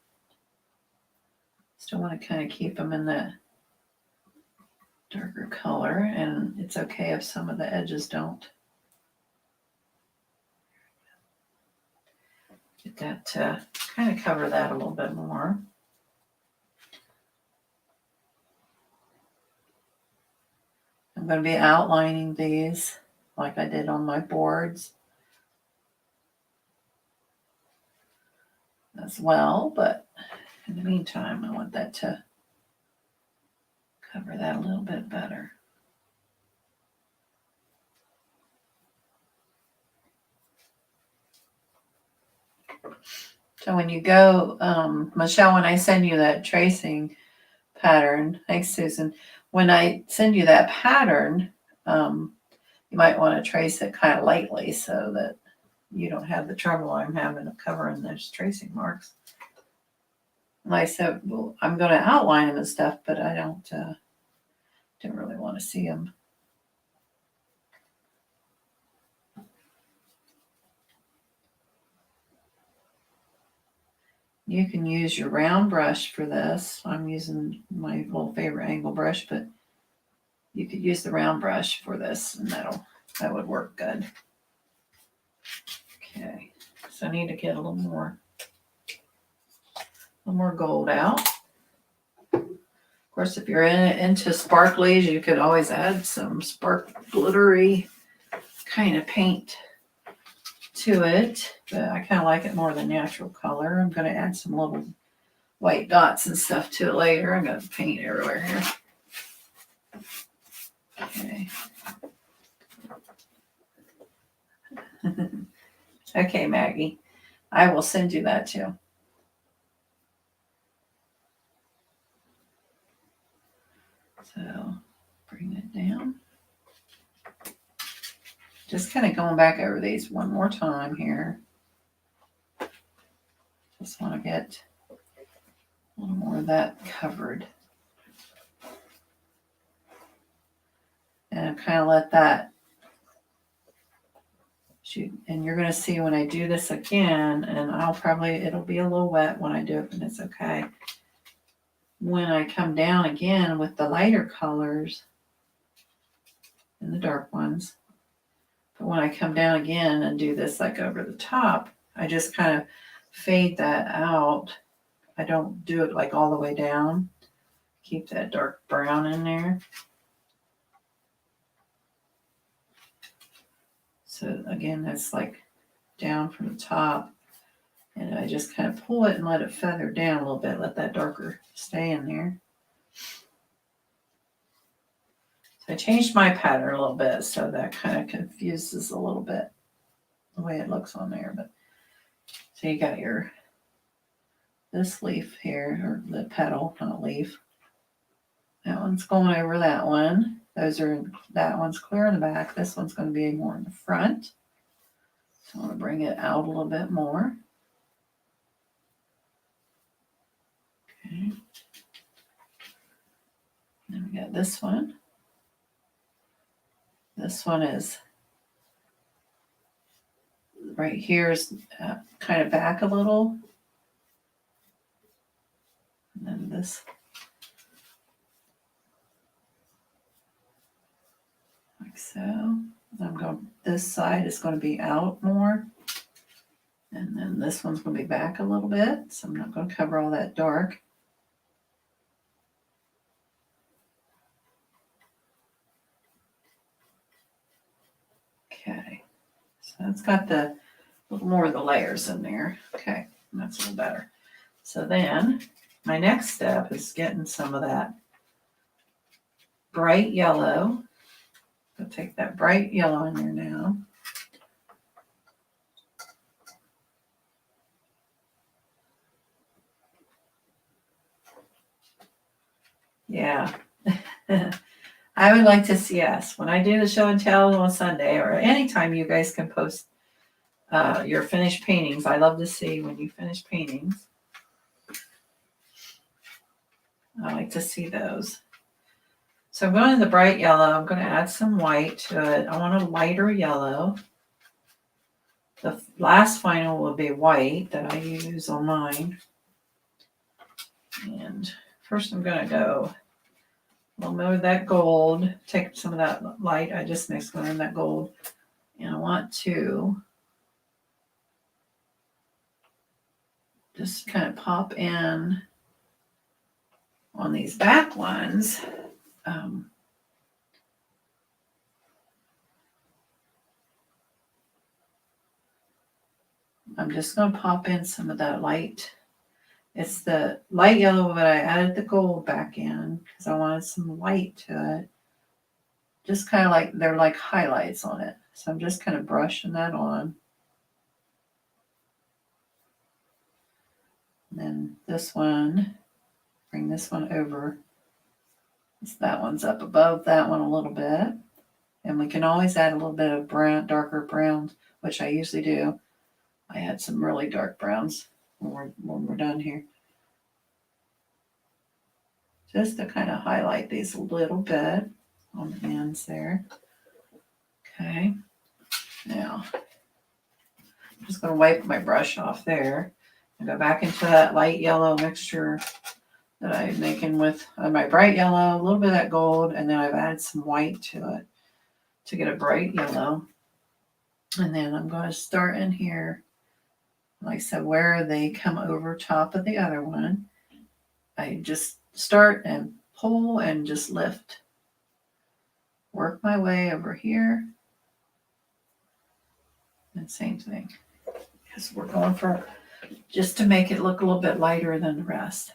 Still want to kind of keep them in that darker color, and it's okay if some of the edges don't. Get that to kind of cover that a little bit more. I'm going to be outlining these like I did on my boards as well, but in the meantime, I want that to cover that a little bit better. So when you go, Michelle, when I send you that tracing pattern, thanks, Susan. When I send you that pattern, you might want to trace it kind of lightly so that you don't have the trouble I'm having of covering those tracing marks. Like I said, well, I'm going to outline them and stuff, but I don't really want to see them. You can use your round brush for this. I'm using my little favorite angle brush, but you could use the round brush for this, and that would work good. Okay, so I need to get a little more gold out. Of course, if you're into sparklies, you could always add some glittery kind of paint to it, but I kind of like it more the natural color. I'm going to add some little white dots and stuff to it later. I'm going to paint everywhere here. Okay. Okay, Maggie, I will send you that too. So bring it down. Just kind of going back over these one more time here. Just want to get a little more of that covered. And kind of let that shoot. And you're going to see when I do this again, and it'll be a little wet when I do it, and it's okay. When I come down again with the lighter colors and the dark ones, but when I come down again and do this like over the top, I just kind of fade that out. I don't do it like all the way down. Keep that dark brown in there. So again, that's like down from the top. And I just kind of pull it and let it feather down a little bit. Let that darker stay in there. So I changed my pattern a little bit, so that kind of confuses a little bit the way it looks on there. But so you got this leaf here, or the petal, not leaf. That one's going over that one. That one's clear in the back. This one's going to be more in the front. So I want to bring it out a little bit more. Okay. Then we got this one. This one is right here is kind of back a little. And then this. Like so. This side is going to be out more. And then this one's going to be back a little bit. So I'm not going to cover all that dark. Okay. So it's got a little more of the layers in there. Okay. That's a little better. So then my next step is getting some of that bright yellow. I'll take that bright yellow in there now. Yeah. I would like to see, yes, when I do the show and tell on Sunday, or anytime you guys can post your finished paintings. I love to see when you finish paintings. I like to see those. So I'm going to the bright yellow. I'm going to add some white to it. I want a lighter yellow. The last final will be white that I use on mine. And first I'm going to go a little bit of that gold. Take some of that light I just mixed with that gold. And I want to just kind of pop in on these back ones. I'm just going to pop in some of that light. It's the light yellow, but I added the gold back in because I wanted some light to it. Just kind of like, they're like highlights on it. So I'm just kind of brushing that on. And then this one, bring this one over. So that one's up above that one a little bit. And we can always add a little bit of brown, darker browns, which I usually do. I had some really dark browns when we're done here. Just to kind of highlight these a little bit on the ends there. Okay. Now, I'm just going to wipe my brush off there and go back into that light yellow mixture that I'm making with my bright yellow, a little bit of that gold, and then I've added some white to it to get a bright yellow. And then I'm going to start in here, like I said, where they come over top of the other one. I just start and pull and just lift. Work my way over here. And same thing. Because we're going for just to make it look a little bit lighter than the rest.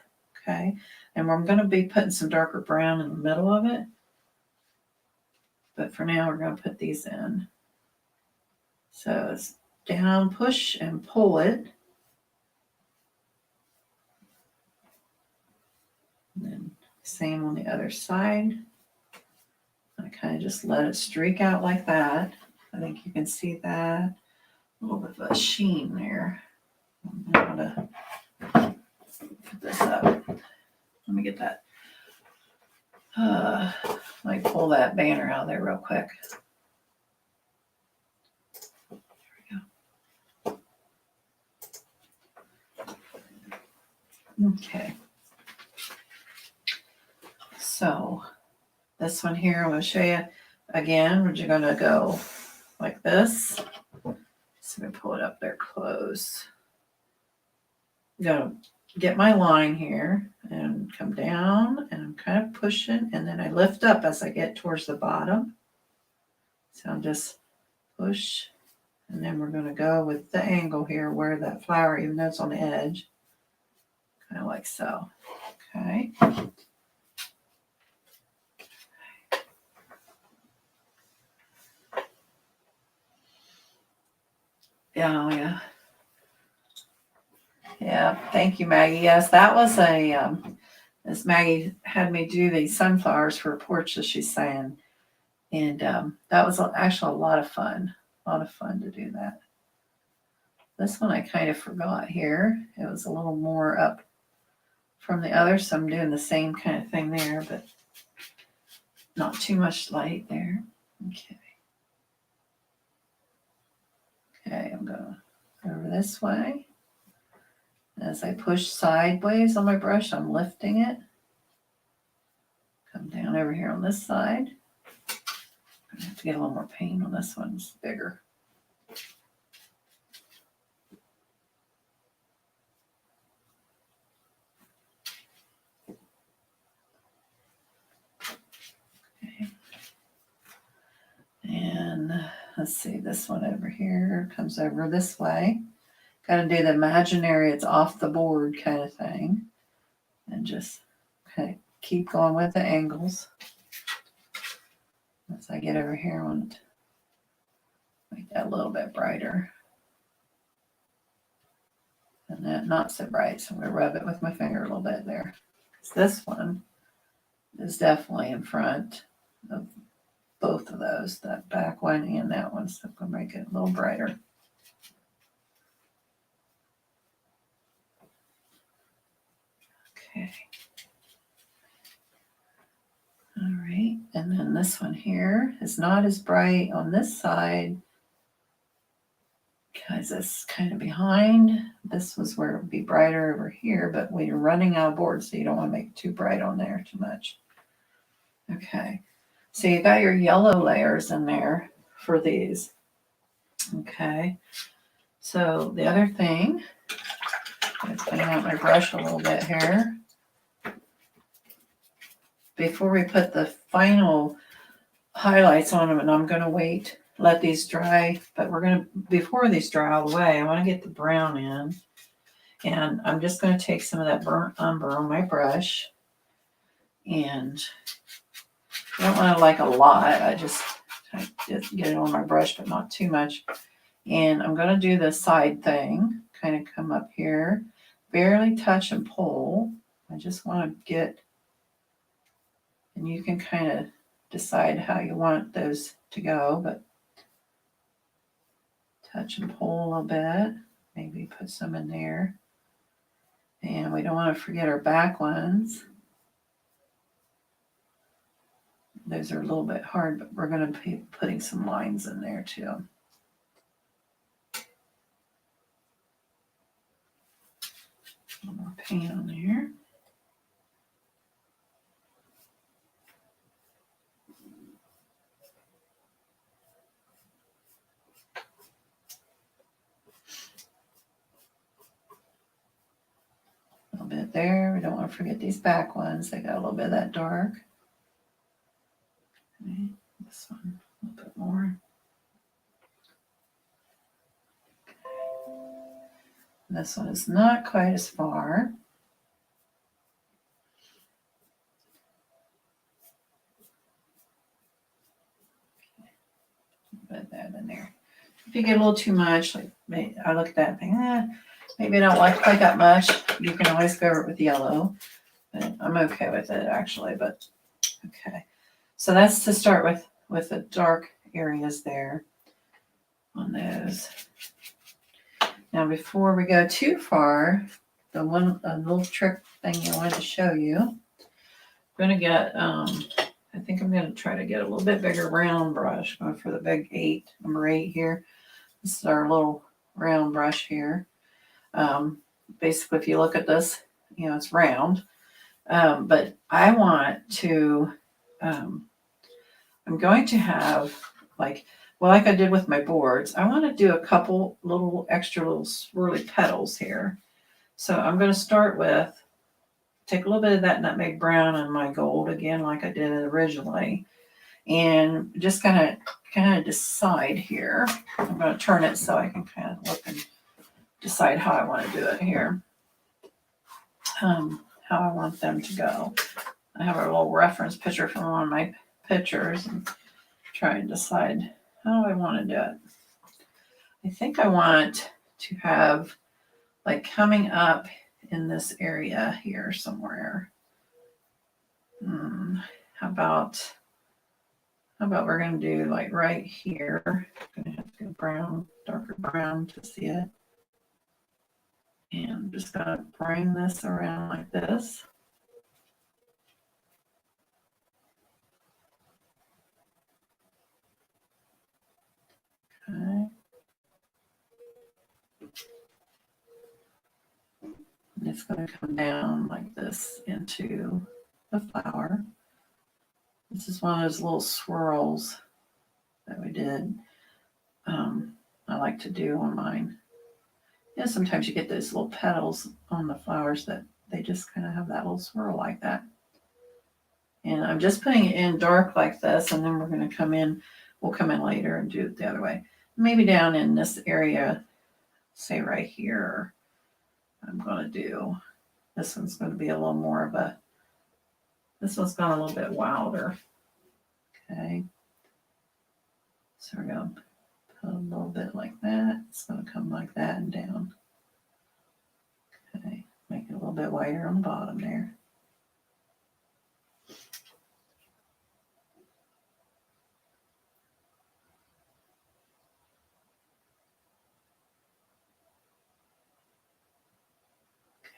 Okay. And I'm going to be putting some darker brown in the middle of it. But for now, we're going to put these in. So it's down, push, and pull it. And then same on the other side. I kind of just let it streak out like that. I think you can see that. A little bit of a sheen there. I'm going to put this up. Let me get that. Let me pull that banner out there real quick. There we go. Okay. So this one here, I'm going to show you again. We're going to go like this. So I'm going to pull it up there close. I'm going to get my line here and come down, and I'm kind of pushing, and then I lift up as I get towards the bottom. So I'm just push, and then we're going to go with the angle here where that flower, even though it's on the edge, kind of like so. Okay. Yeah. Yeah, thank you, Maggie. Yes, that was as Maggie had me do these sunflowers for a porch, as she's saying. And that was actually a lot of fun. A lot of fun to do that. This one I kind of forgot here. It was a little more up from the other, so I'm doing the same kind of thing there, but not too much light there. Okay. Okay, I'm going over this way. As I push sideways on my brush, I'm lifting it. Come down over here on this side. I have to get a little more paint on this one. It's bigger. Okay. And let's see, this one over here comes over this way. Got to do the imaginary, it's off the board kind of thing. And just kind of keep going with the angles. As I get over here, I want to make that a little bit brighter. And that not so bright, so I'm going to rub it with my finger a little bit there. This one is definitely in front of both of those, that back one and that one, so I'm going to make it a little brighter. Okay. All right, and then this one here is not as bright on this side because it's kind of behind. This was where it would be brighter over here, but we're running out of board, so you don't want to make it too bright on there too much. Okay, so you got your yellow layers in there for these. Okay, so the other thing, I'm going to clean out my brush a little bit here. Before we put the final highlights on them, and I'm going to wait, let these dry, but we're going to, before these dry all the way, I want to get the brown in, and I'm just going to take some of that burnt umber on my brush, and I don't want to like a lot, I just get it on my brush, but not too much, and I'm going to do the side thing, kind of come up here, barely touch and pull. I just want to get, and you can kind of decide how you want those to go, but touch and pull a little bit, maybe put some in there. And we don't want to forget our back ones. Those are a little bit hard, but we're going to be putting some lines in there too. A little more paint on there. A little bit there. We don't want to forget these back ones. They got a little bit of that dark. Okay. This one a little bit more. And this one is not quite as far. Put that in there. If you get a little too much, like I look at that and think, maybe I don't like quite that much. You can always cover it with yellow. But I'm okay with it actually, but okay. So that's to start with the dark areas there on those. Now before we go too far, a little trick thing I wanted to show you. I'm gonna get I think I'm gonna try to get a little bit bigger round brush, going for the big number 8 here. This is our little round brush here. Basically, if you look at this, it's round. But I want to, I'm going to have like I did with my boards, I want to do a couple extra little swirly petals here. So I'm going to start with, take a little bit of that nutmeg brown on my gold again, like I did it originally. And just kind of decide here. I'm going to turn it so I can kind of look and decide how I want to do it here. How I want them to go. I have a little reference picture from one of my pictures and try and decide how I want to do it. I think I want to have like coming up in this area here somewhere. How about we're going to do like right here. I'm going to have to go brown, darker brown to see it. And I'm just going to bring this around like this. Okay. And it's going to come down like this into the flower. This is one of those little swirls that we did. I like to do on mine. Yeah, sometimes you get those little petals on the flowers that they just kind of have that little swirl like that. And I'm just putting it in dark like this, and then we're going to come in, we'll come in later and do it the other way. Maybe down in this area, say right here, I'm going to do, this one's going to be a little more of a, this one's gone a little bit wilder. Okay. So we're going to put a little bit like that. It's going to come like that and down. Okay, make it a little bit wider on the bottom there.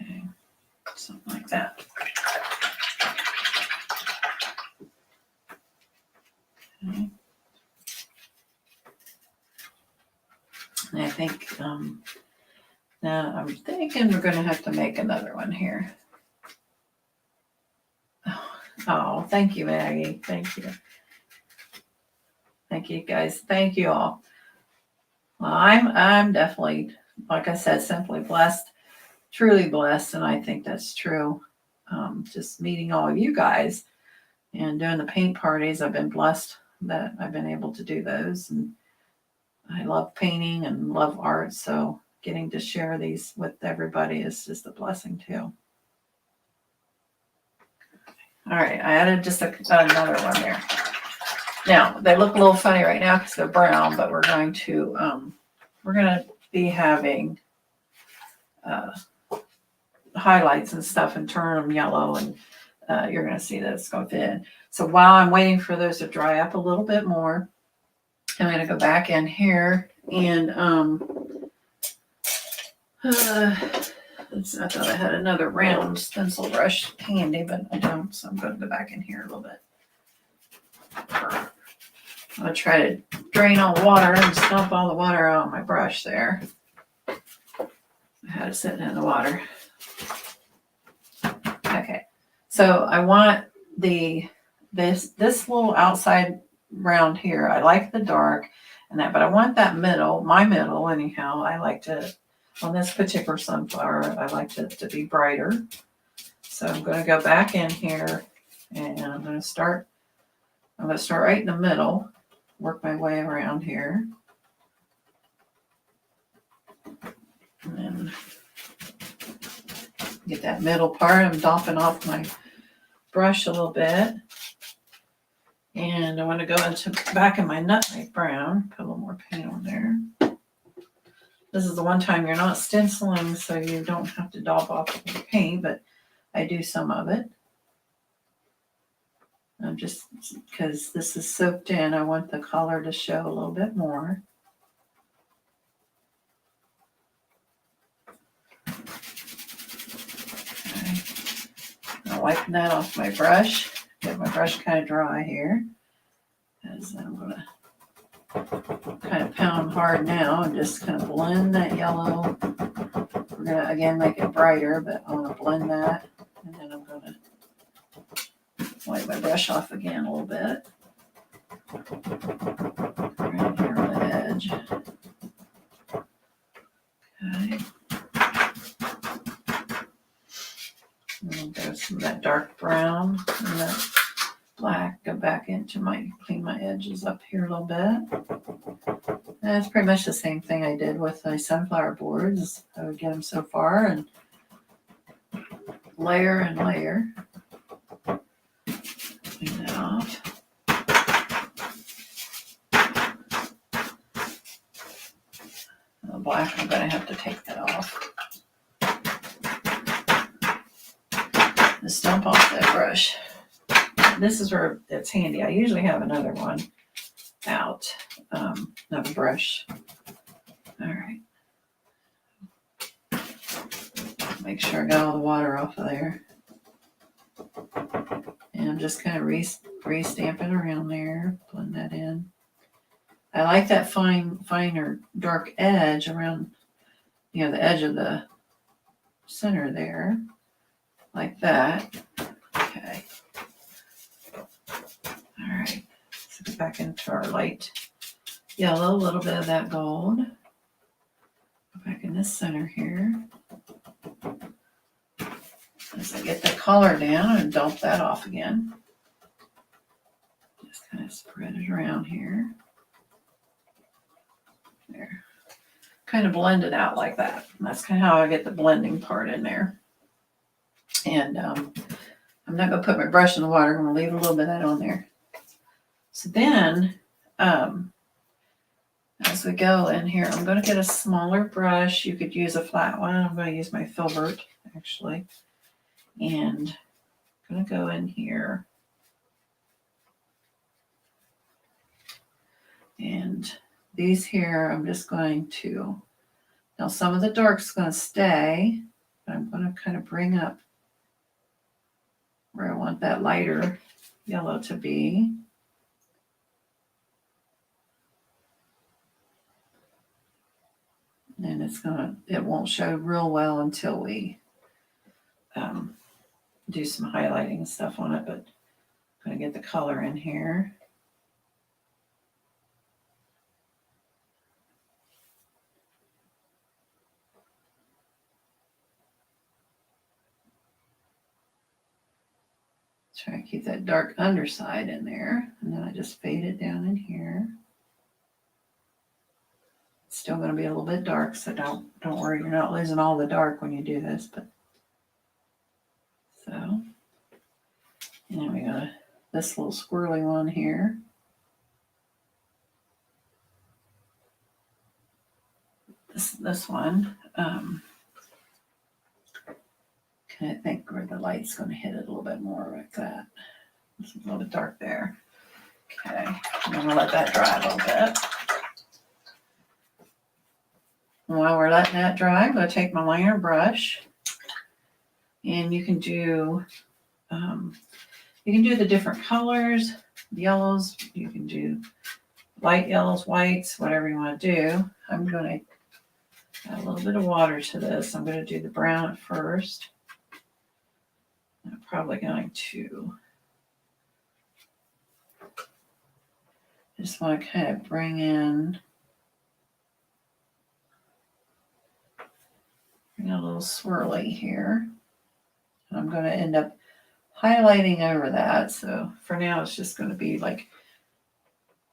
Okay, something like that. Okay. And I think, now I'm thinking we're going to have to make another one here. Oh, thank you, Maggie. Thank you. Thank you, guys. Thank you all. Well, I'm definitely, like I said, simply blessed, truly blessed, and I think that's true. Just meeting all of you guys and doing the paint parties, I've been blessed that I've been able to do those, and I love painting and love art, so getting to share these with everybody is just a blessing too. All right, I added just another one there. Now they look a little funny right now because they're brown, but we're going to be having highlights and stuff and turn them yellow, and you're going to see that it's going to fit in. So while I'm waiting for those to dry up a little bit more, I'm going to go back in here and I thought I had another round stencil brush handy, but I don't, so I'm going to go back in here a little bit. I'm going to try to drain all the water and stomp all the water out of my brush there. I had it sitting in the water. Okay, so I want this little outside round here. I like the dark and that, but I want that middle, my middle anyhow. I like to, on this particular sunflower, I like it to be brighter. So I'm going to go back in here and I'm going to start right in the middle, work my way around here. And then get that middle part. I'm dopping off my brush a little bit. And I want to go into back in my nutmeg brown, put a little more paint on there. This is the one time you're not stenciling, so you don't have to dab off the paint, but I do some of it. I'm just, because this is soaked in, I want the color to show a little bit more. Okay. I'm wiping that off my brush. Get my brush kind of dry here. As I'm going to kind of pound hard now and just kind of blend that yellow. We're going to, again, make it brighter, but I want to blend that. And then I'm going to wipe my brush off again a little bit. Right here on the edge. Okay. And I'll go some of that dark brown and that black, go back into clean my edges up here a little bit. And it's pretty much the same thing I did with my sunflower boards. I would get them so far and layer and layer. Clean that off. The black, I'm going to have to take that off. And stomp off that brush. This is where it's handy. I usually have another one out, another brush. All right. Make sure I got all the water off of there. And I'm just kind of re-stamping around there, blend that in. I like that finer dark edge around, the edge of the center there, like that. Okay. All right, let's go back into our light yellow, a little bit of that gold. Go back in this center here. As I get the color down and dump that off again. Just kind of spread it around here. There. Kind of blend it out like that. And that's kind of how I get the blending part in there. And I'm not going to put my brush in the water. I'm going to leave a little bit of that on there. So then as we go in here. I'm going to get a smaller brush. You could use a flat one. I'm going to use my filbert actually. And I'm going to go in here. And these here, I'm just going to, now some of the dark's going to stay, but I'm going to kind of bring up where I want that lighter yellow to be. And it won't show real well until we do some highlighting and stuff on it, but I'm going to get the color in here. Try to keep that dark underside in there, and then I just fade it down in here. It's still going to be a little bit dark, so don't worry, you're not losing all the dark when you do this. But so, and then we got this little squirrely one here. This one. I think where the light's going to hit it a little bit more like that. It's a little bit dark there. Okay, I'm going to let that dry a little bit. While we're letting that dry, I'm going to take my liner brush, and you can do the different colors, yellows. You can do light yellows, whites, whatever you want to do. I'm going to add a little bit of water to this. I'm going to do the brown at first. I'm probably going to just want to kind of bring a little swirly here. And I'm going to end up highlighting over that. So for now, it's just going to be like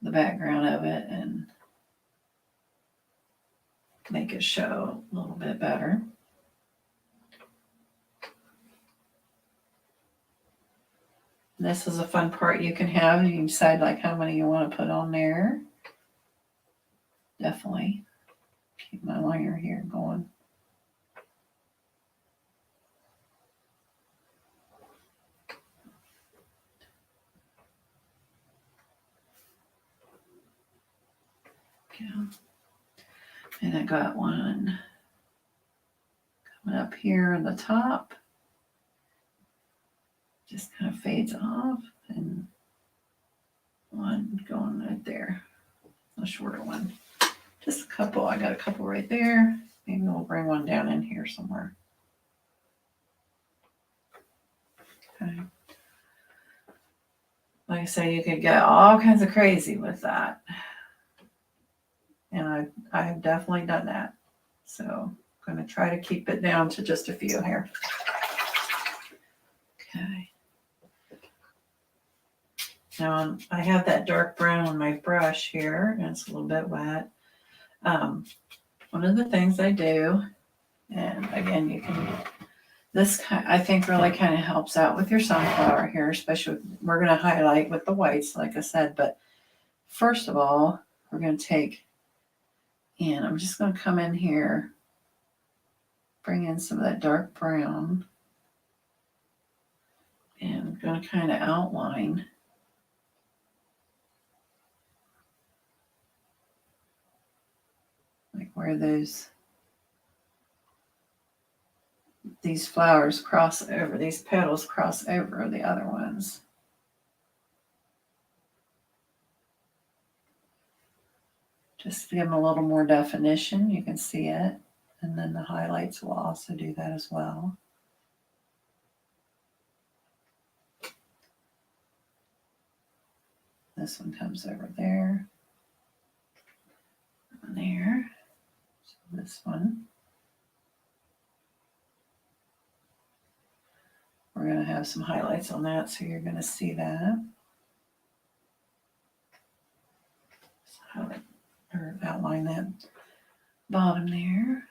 the background of it and make it show a little bit better. This is a fun part you can have. You can decide like how many you want to put on there. Definitely keep my liner here going. Yeah. And I got one coming up here on the top. Just kind of fades off, and one going right there, a shorter one. Just a couple. I got a couple right there. Maybe we'll bring one down in here somewhere. Okay. Like I say, you could get all kinds of crazy with that. And I've definitely done that. So I'm going to try to keep it down to just a few here. Okay. Now I have that dark brown on my brush here, and it's a little bit wet. One of the things I do, and again, you can, I think really kind of helps out with your sunflower here, especially we're going to highlight with the whites, like I said. But first of all, we're going to take, and I'm just going to come in here, bring in some of that dark brown, and I'm going to kind of outline like where these flowers cross over, these petals cross over the other ones. Just to give them a little more definition, you can see it. And then the highlights will also do that as well. This one comes over there. And there. So this one. We're going to have some highlights on that, so you're going to see that. So or outline that bottom there.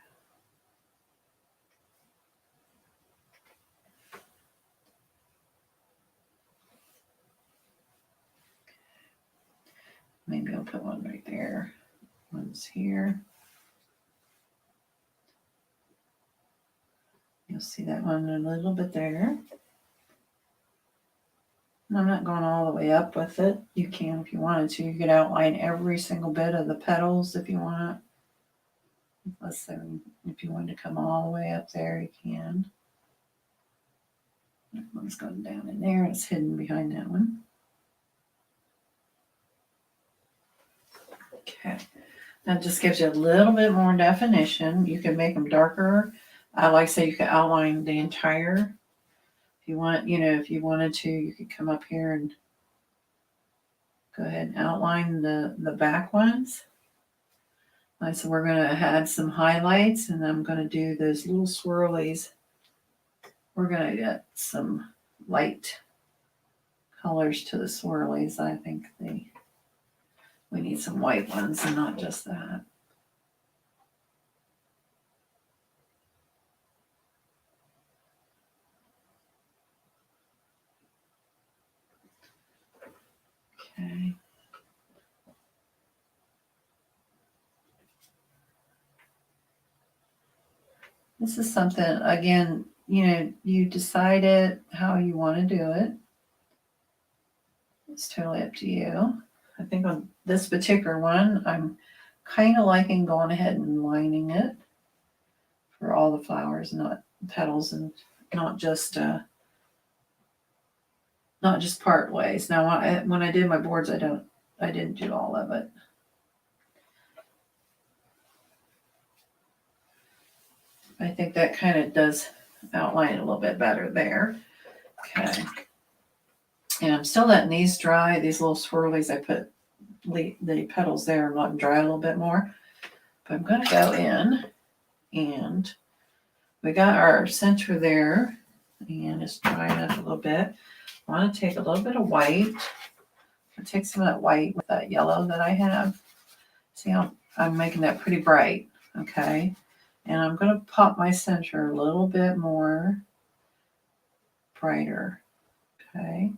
Maybe I'll put one right there. One's here. You'll see that one a little bit there. And I'm not going all the way up with it. You can if you wanted to. You could outline every single bit of the petals if you want. Let's say if you wanted to come all the way up there, you can. That one's going down in there. It's hidden behind that one. Okay. That just gives you a little bit more definition. You can make them darker. Like I say, you could outline the entire. If you want, if you wanted to, you could come up here and go ahead and outline the back ones. So we're going to add some highlights, and I'm going to do those little swirlies. We're going to get some light colors to the swirlies. I think we need some white ones and not just that. Okay. This is something, again, you decide it how you want to do it. It's totally up to you. I think on this particular one, I'm kind of liking going ahead and lining it for all the flowers, not petals, and not just part ways. Now, when I did my boards, I didn't do all of it. I think that kind of does outline it a little bit better there. Okay. And I'm still letting these dry. These little swirlies, I put the petals there and let them dry a little bit more. But I'm going to go in, and we got our center there, and it's drying up a little bit. I want to take a little bit of white. I'll take some of that white with that yellow that I have. See how I'm making that pretty bright, okay? And I'm going to pop my center a little bit more brighter, okay?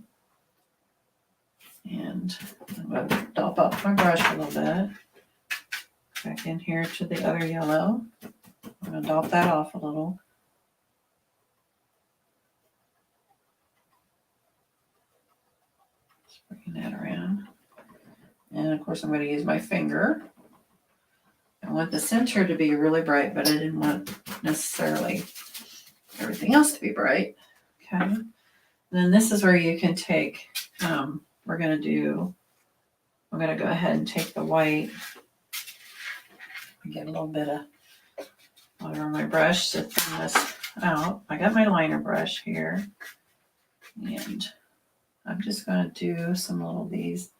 And I'm going to dop up my brush a little bit. Back in here to the other yellow. I'm going to dop that off a little. Just bring that around. And of course I'm going to use my finger. I want the center to be really bright, but I didn't want necessarily everything else to be bright. Okay. And then this is where you can take, we're going to go ahead and take the white and get a little bit of water on my brush to thin this out. I got my liner brush here, and I'm just going to do some little of these.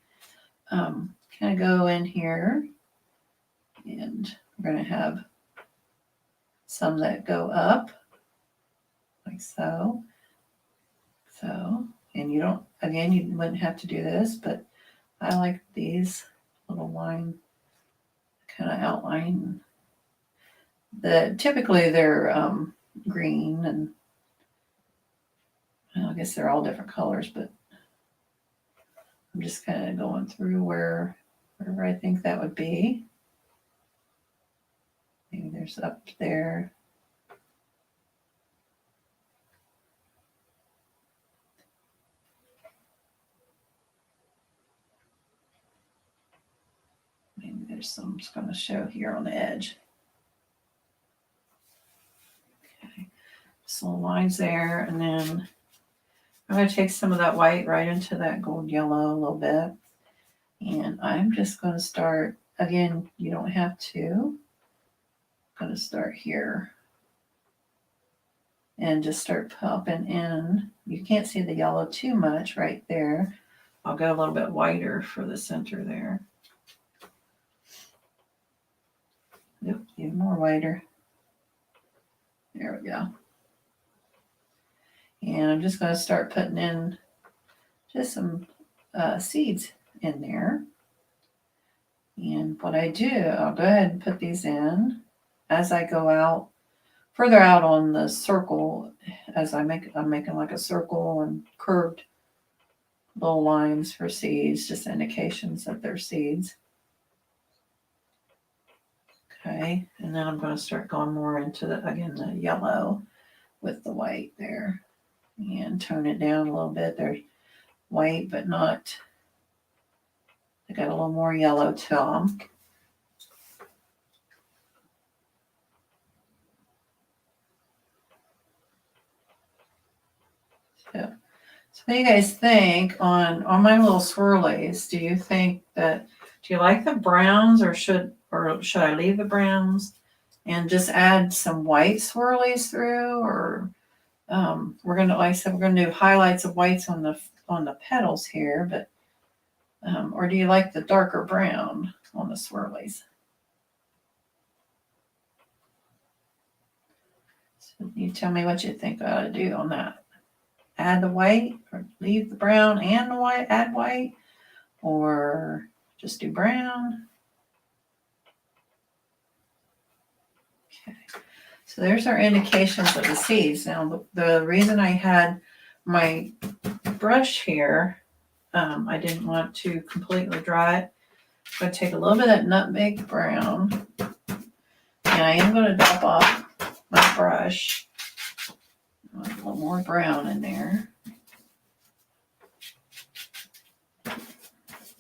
Kind of go in here, and we're going to have some that go up like so. And you wouldn't have to do this, but I like these little line kind of outline. Typically they're green, and I guess they're all different colors, but I'm just kind of going through wherever I think that would be. Maybe there's up there. Maybe there's some it's going to show here on the edge. Okay, some little lines there, and then I'm going to take some of that white right into that gold yellow a little bit. And I'm just going to start, again, you don't have to. I'm going to start here and just start popping in. You can't see the yellow too much right there. I'll go a little bit whiter for the center there. Yep, even more whiter. There we go. And I'm just going to start putting in just some seeds in there. And what I do, I'll go ahead and put these in as I go out, further out on the circle, as I'm making like a circle and curved little lines for seeds, just indications that they're seeds. Okay, and then I'm going to start going more into the yellow with the white there and tone it down a little bit. There's white, but not, I got a little more yellow to them. So what do you guys think on my little swirlies? Do you think that, do you like the browns, or should I leave the browns and just add some white swirlies through? Or we're gonna, like I said, we're gonna do highlights of whites on the petals here, but or do you like the darker brown on the swirlies? So you tell me what you think I ought to do on that. Add the white, or leave the brown and the white, add white, or just do brown. Okay, so there's our indications of the seeds. Now the reason I had my brush here, I didn't want to completely dry it. I'm going to take a little bit of that nutmeg brown, and I am going to dop off my brush. A little more brown in there.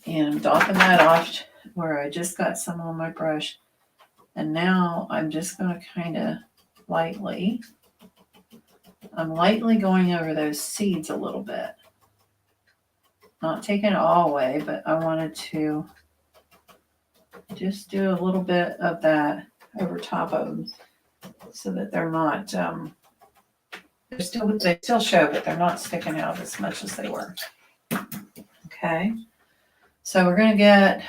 And I'm dopping that off where I just got some on my brush. And now I'm just going to kind of lightly going over those seeds a little bit. Not taking it all away, but I wanted to just do a little bit of that over top of them so that they're not, they still show, but they're not sticking out as much as they were. Okay. So we're going to get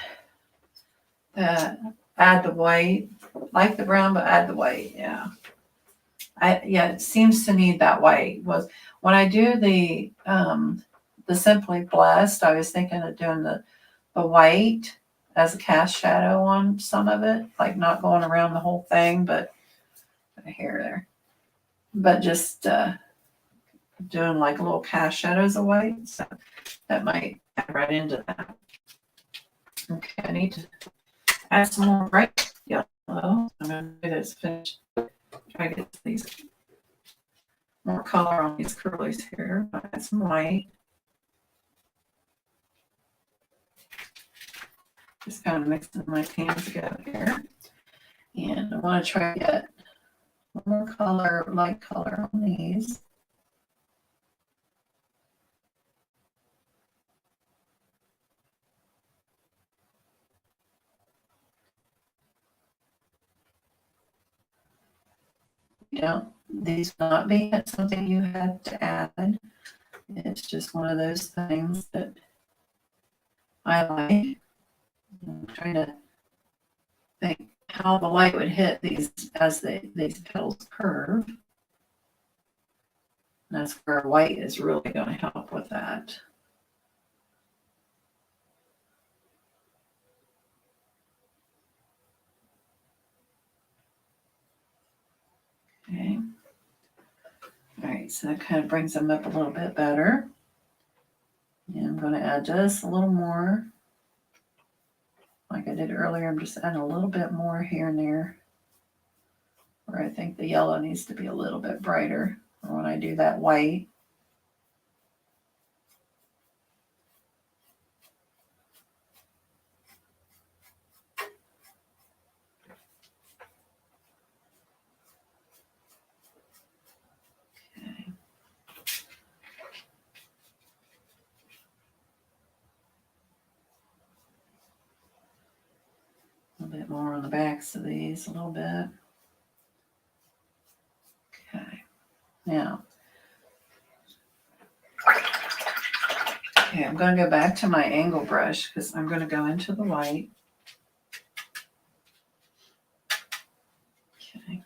that, add the white, like the brown, but add the white. Yeah. It seems to need that white. Was when I do the Simply Blessed, I was thinking of doing the white as a cast shadow on some of it, like not going around the whole thing, but here there, but just doing like little cast shadows of white. So that might add right into that. Okay, I need to add some more bright yellow. I'm going to do this finish. Try to get these more color on these curlies here. Add some white. Just kind of mixing my hands together here. And I want to try to get more color, light color on these. These not being something you have to add. It's just one of those things that I like. I'm trying to think how the light would hit these as these petals curve. And that's where white is really going to help with that. Okay. All right, so that kind of brings them up a little bit better. And I'm going to add just a little more. Like I did earlier, I'm just adding a little bit more here and there, where I think the yellow needs to be a little bit brighter, or when I do that white. Okay. A little bit more on the backs of these, a little bit. Okay. Now, okay, I'm going to go back to my angle brush because I'm going to go into the white. Okay.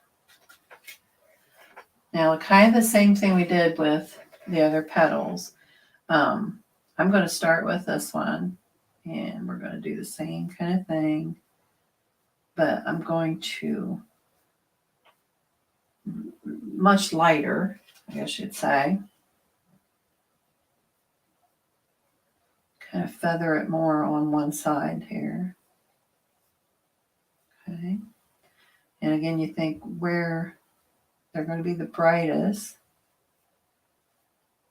Now, kind of the same thing we did with the other petals. I'm going to start with this one, and we're going to do the same kind of thing, but I'm going to much lighter, I guess you'd say. Kind of feather it more on one side here. Okay. And again, you think where they're going to be the brightest.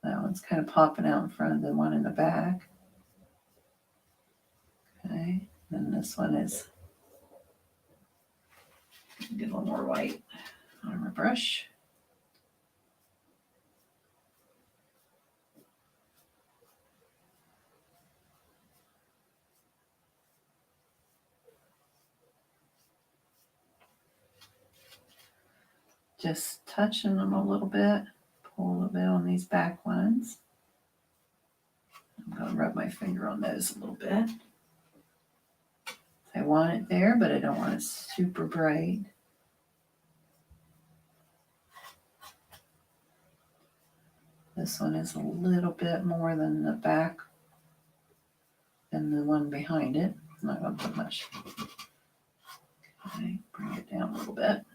That one's kind of popping out in front of the one in the back. Okay, then this one is, get a little more white on my brush. Just touching them a little bit, pull a little bit on these back ones. I'm going to rub my finger on those a little bit. I want it there, but I don't want it super bright. This one is a little bit more than the back than the one behind it. I'm not going to put much. Okay, bring it down a little bit.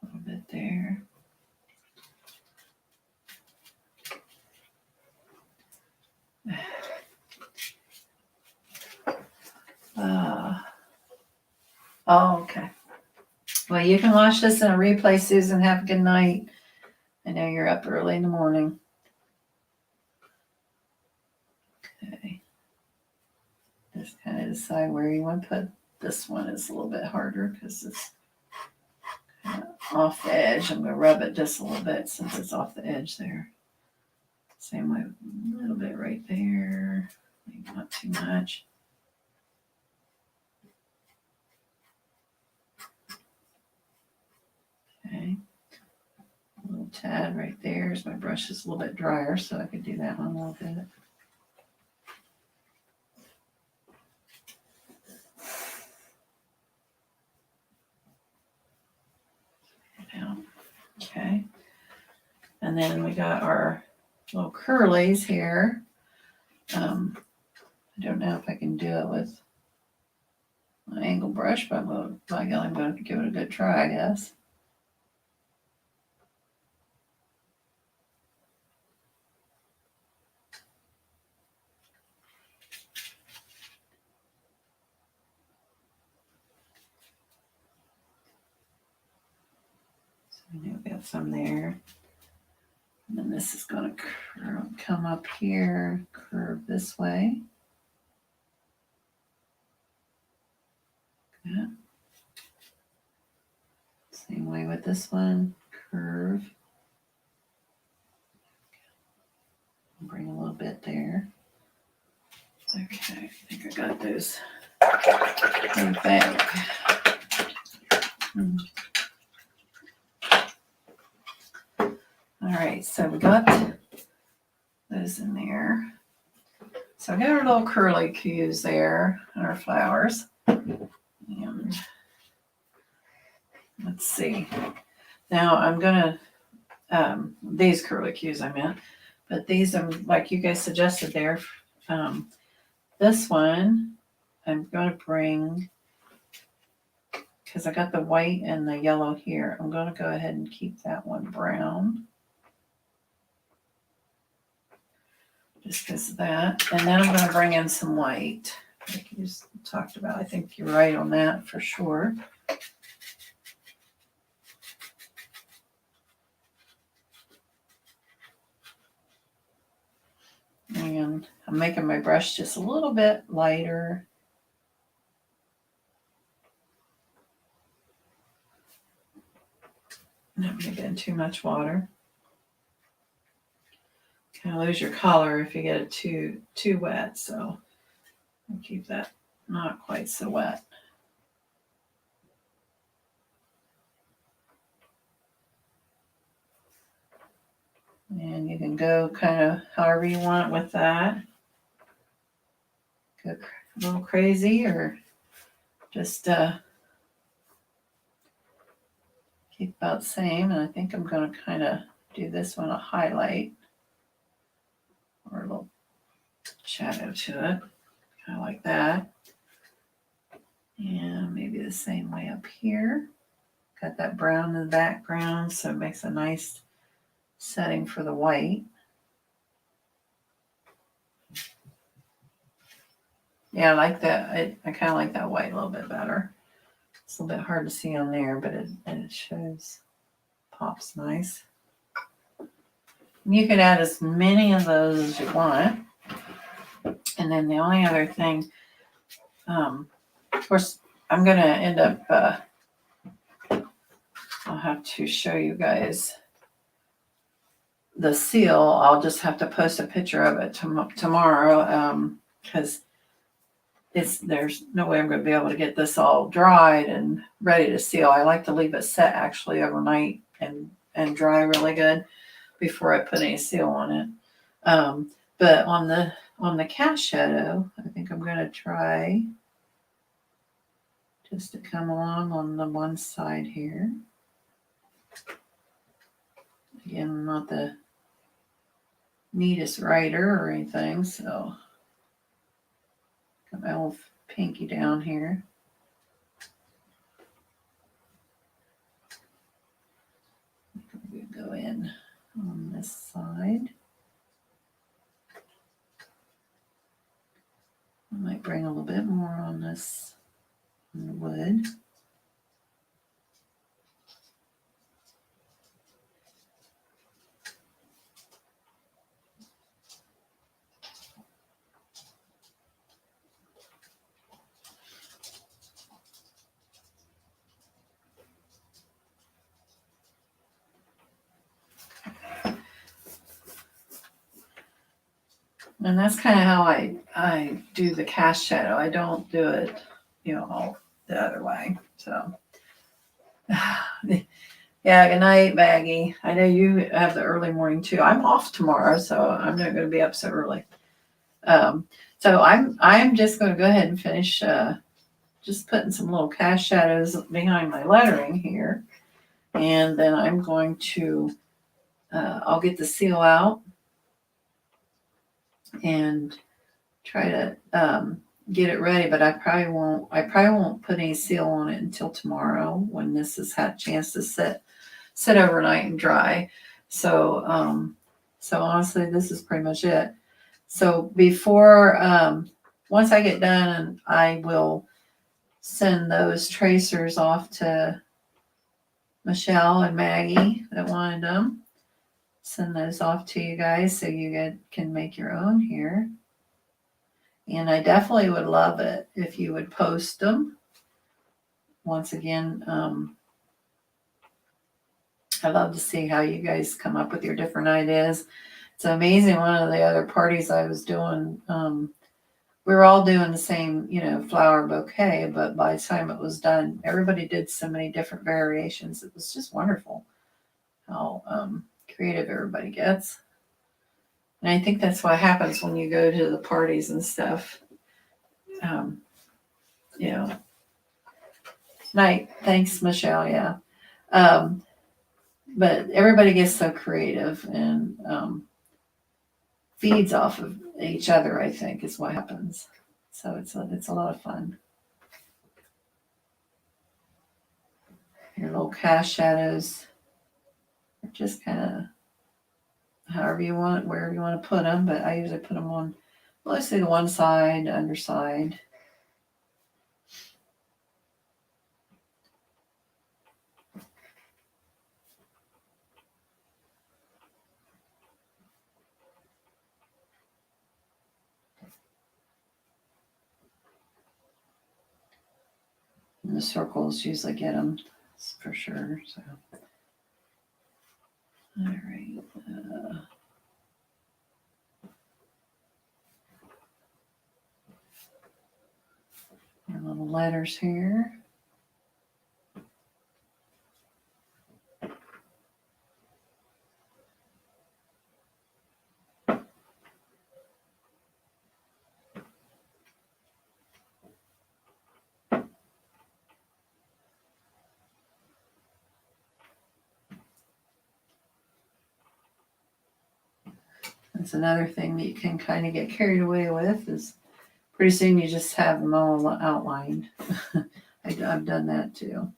A little bit there. Oh, okay. Well, you can watch this in a replay, Susan. Have a good night. I know you're up early in the morning. Okay. Just kind of decide where you want to put. This one is a little bit harder because it's kind of off the edge. I'm going to rub it just a little bit since it's off the edge there. Same way, a little bit right there. Maybe not too much. Okay. A little tad right there. As my brush is a little bit drier, so I could do that one a little bit. Okay. And then we got our little curlies here. I don't know if I can do it with my angle brush, but I'm going to give it a good try, I guess. So we know we got some there. And then this is going to come up here, curve this way. Yeah. Same way with this one, curve. Bring a little bit there. Okay, I think I got those in the bag. All right, so we got those in there. So I got our little curly cues there and our flowers. And let's see. Now I'm gonna, these curly cues I meant, but these are like you guys suggested there. This one I'm gonna bring, because I got the white and the yellow here. I'm gonna go ahead and keep that one brown. Just because of that. And then I'm going to bring in some white, like you just talked about. I think you're right on that for sure. And I'm making my brush just a little bit lighter. Not going to get in too much water. Kind of lose your color if you get it too wet. So I'll keep that not quite so wet. And you can go kind of however you want with that. Go a little crazy or just keep about the same. And I think I'm going to kind of do this one a highlight or a little shadow to it, kind of like that. And maybe the same way up here. got that brown in the background, so it makes a nice setting for the white. Yeah, I like that. I kind of like that white a little bit better. It's a little bit hard to see on there, but it shows, pops nice. And you can add as many of those as you want. And then the only other thing, of course, I'm going to end up, I'll have to show you guys the seal. I'll just have to post a picture of it tomorrow because there's no way I'm going to be able to get this all dried and ready to seal. I like to leave it set actually overnight and dry really good before I put any seal on it. But on the cast shadow, I think I'm going to try just to come along on the one side here. Again, I'm not the neatest writer or anything, so got my little pinky down here. We go in on this side. I might bring a little bit more on this on the wood. And that's kind of how I do the cast shadow. I don't do it, all the other way. So, yeah, good night, Maggie. I know you have the early morning too. I'm off tomorrow, so I'm not going to be up so early. So I'm just going to go ahead and finish just putting some little cast shadows behind my lettering here. And then I'm going to, I'll get the seal out and try to get it ready, but I probably won't put any seal on it until tomorrow when this has had a chance to sit overnight and dry. So honestly, this is pretty much it. So before, once I get done, I will send those tracers off to Michelle and Maggie that wanted them. Send those off to you guys so you can make your own here. And I definitely would love it if you would post them. Once again, I love to see how you guys come up with your different ideas. It's amazing. One of the other parties I was doing, we were all doing the same, flower bouquet, but by the time it was done, everybody did so many different variations. It was just wonderful how creative everybody gets. And I think that's what happens when you go to the parties and stuff. Night. Thanks, Michelle. Yeah. But everybody gets so creative and feeds off of each other, I think, is what happens. So it's a lot of fun. Your little cast shadows are just kind of however you want, wherever you want to put them, but I usually put them on mostly the one side, underside. And the circles usually get them for sure. So, all right. Our little letters here. That's another thing that you can kind of get carried away with is pretty soon you just have them all outlined. I've done that too.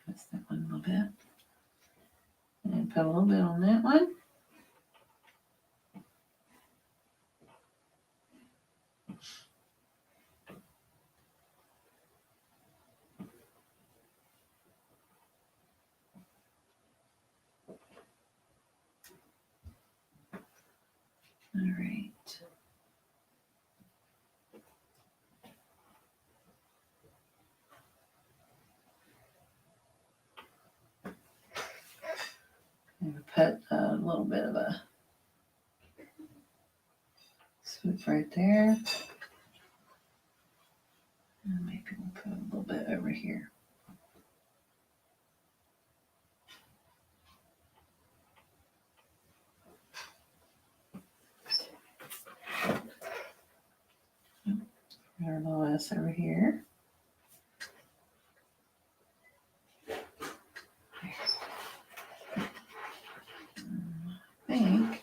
Press that one a little bit. And put a little bit on that one. All right. Put a little bit of a swoop right there. And maybe we'll put a little bit over here. Put our little S over here. I think.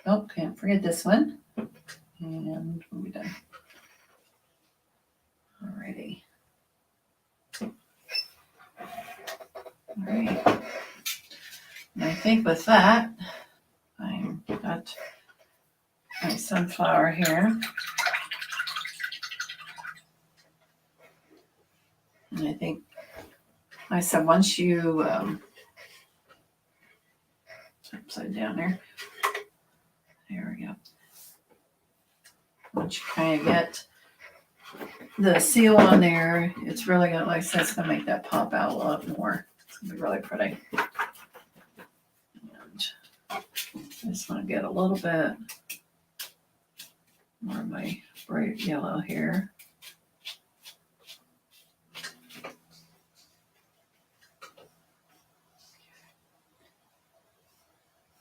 Oh, can't forget this one. And we'll be done. Alrighty. All right. And I think with that, I've got my sunflower here. And I think, like I said, once you, upside down there. There we go. Once you kind of get the seal on there, it's really gonna, like I said, it's gonna make that pop out a lot more. It's gonna be really pretty. And I just want to get a little bit more of my bright yellow here.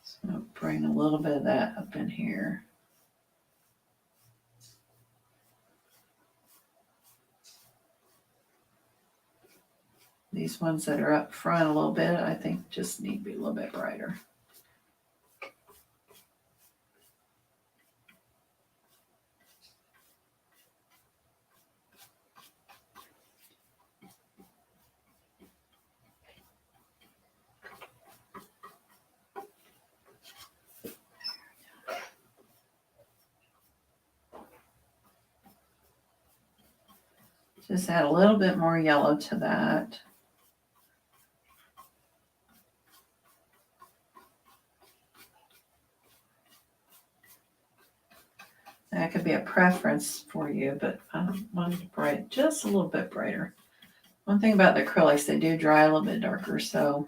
So bring a little bit of that up in here. These ones that are up front a little bit, I think just need to be a little bit brighter. Just add a little bit more yellow to that. That could be a preference for you, but I want it bright, just a little bit brighter. One thing about the acrylics, they do dry a little bit darker, so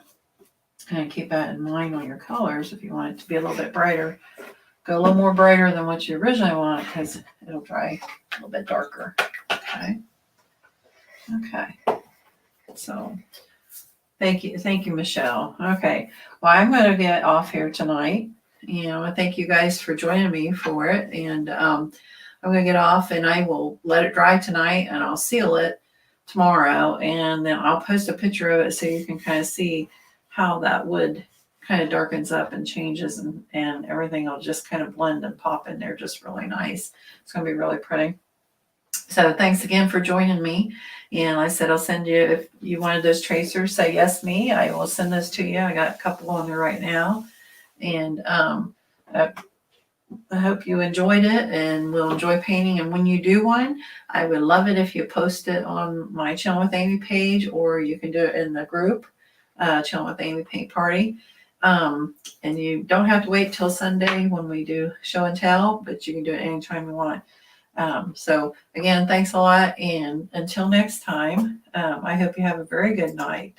kind of keep that in mind on your colors. If you want it to be a little bit brighter, go a little more brighter than what you originally want, because it'll dry a little bit darker. Okay. Okay. So thank you, Michelle. Okay. Well, I'm going to get off here tonight. I thank you guys for joining me for it. And I'm going to get off, and I will let it dry tonight, and I'll seal it tomorrow. And then I'll post a picture of it so you can kind of see how that wood kind of darkens up and changes, and everything will just kind of blend and pop in there just really nice. It's going to be really pretty. So thanks again for joining me. And like I said, I'll send you, if you wanted those tracers, say yes me, I will send those to you. I got a couple on there right now. And I hope you enjoyed it and will enjoy painting. And when you do one, I would love it if you post it on my Chilling with Amy page, or you can do it in the group, Chilling with Amy Paint Party. And you don't have to wait till Sunday when we do show and tell, but you can do it anytime you want. So again, thanks a lot. And until next time, I hope you have a very good night.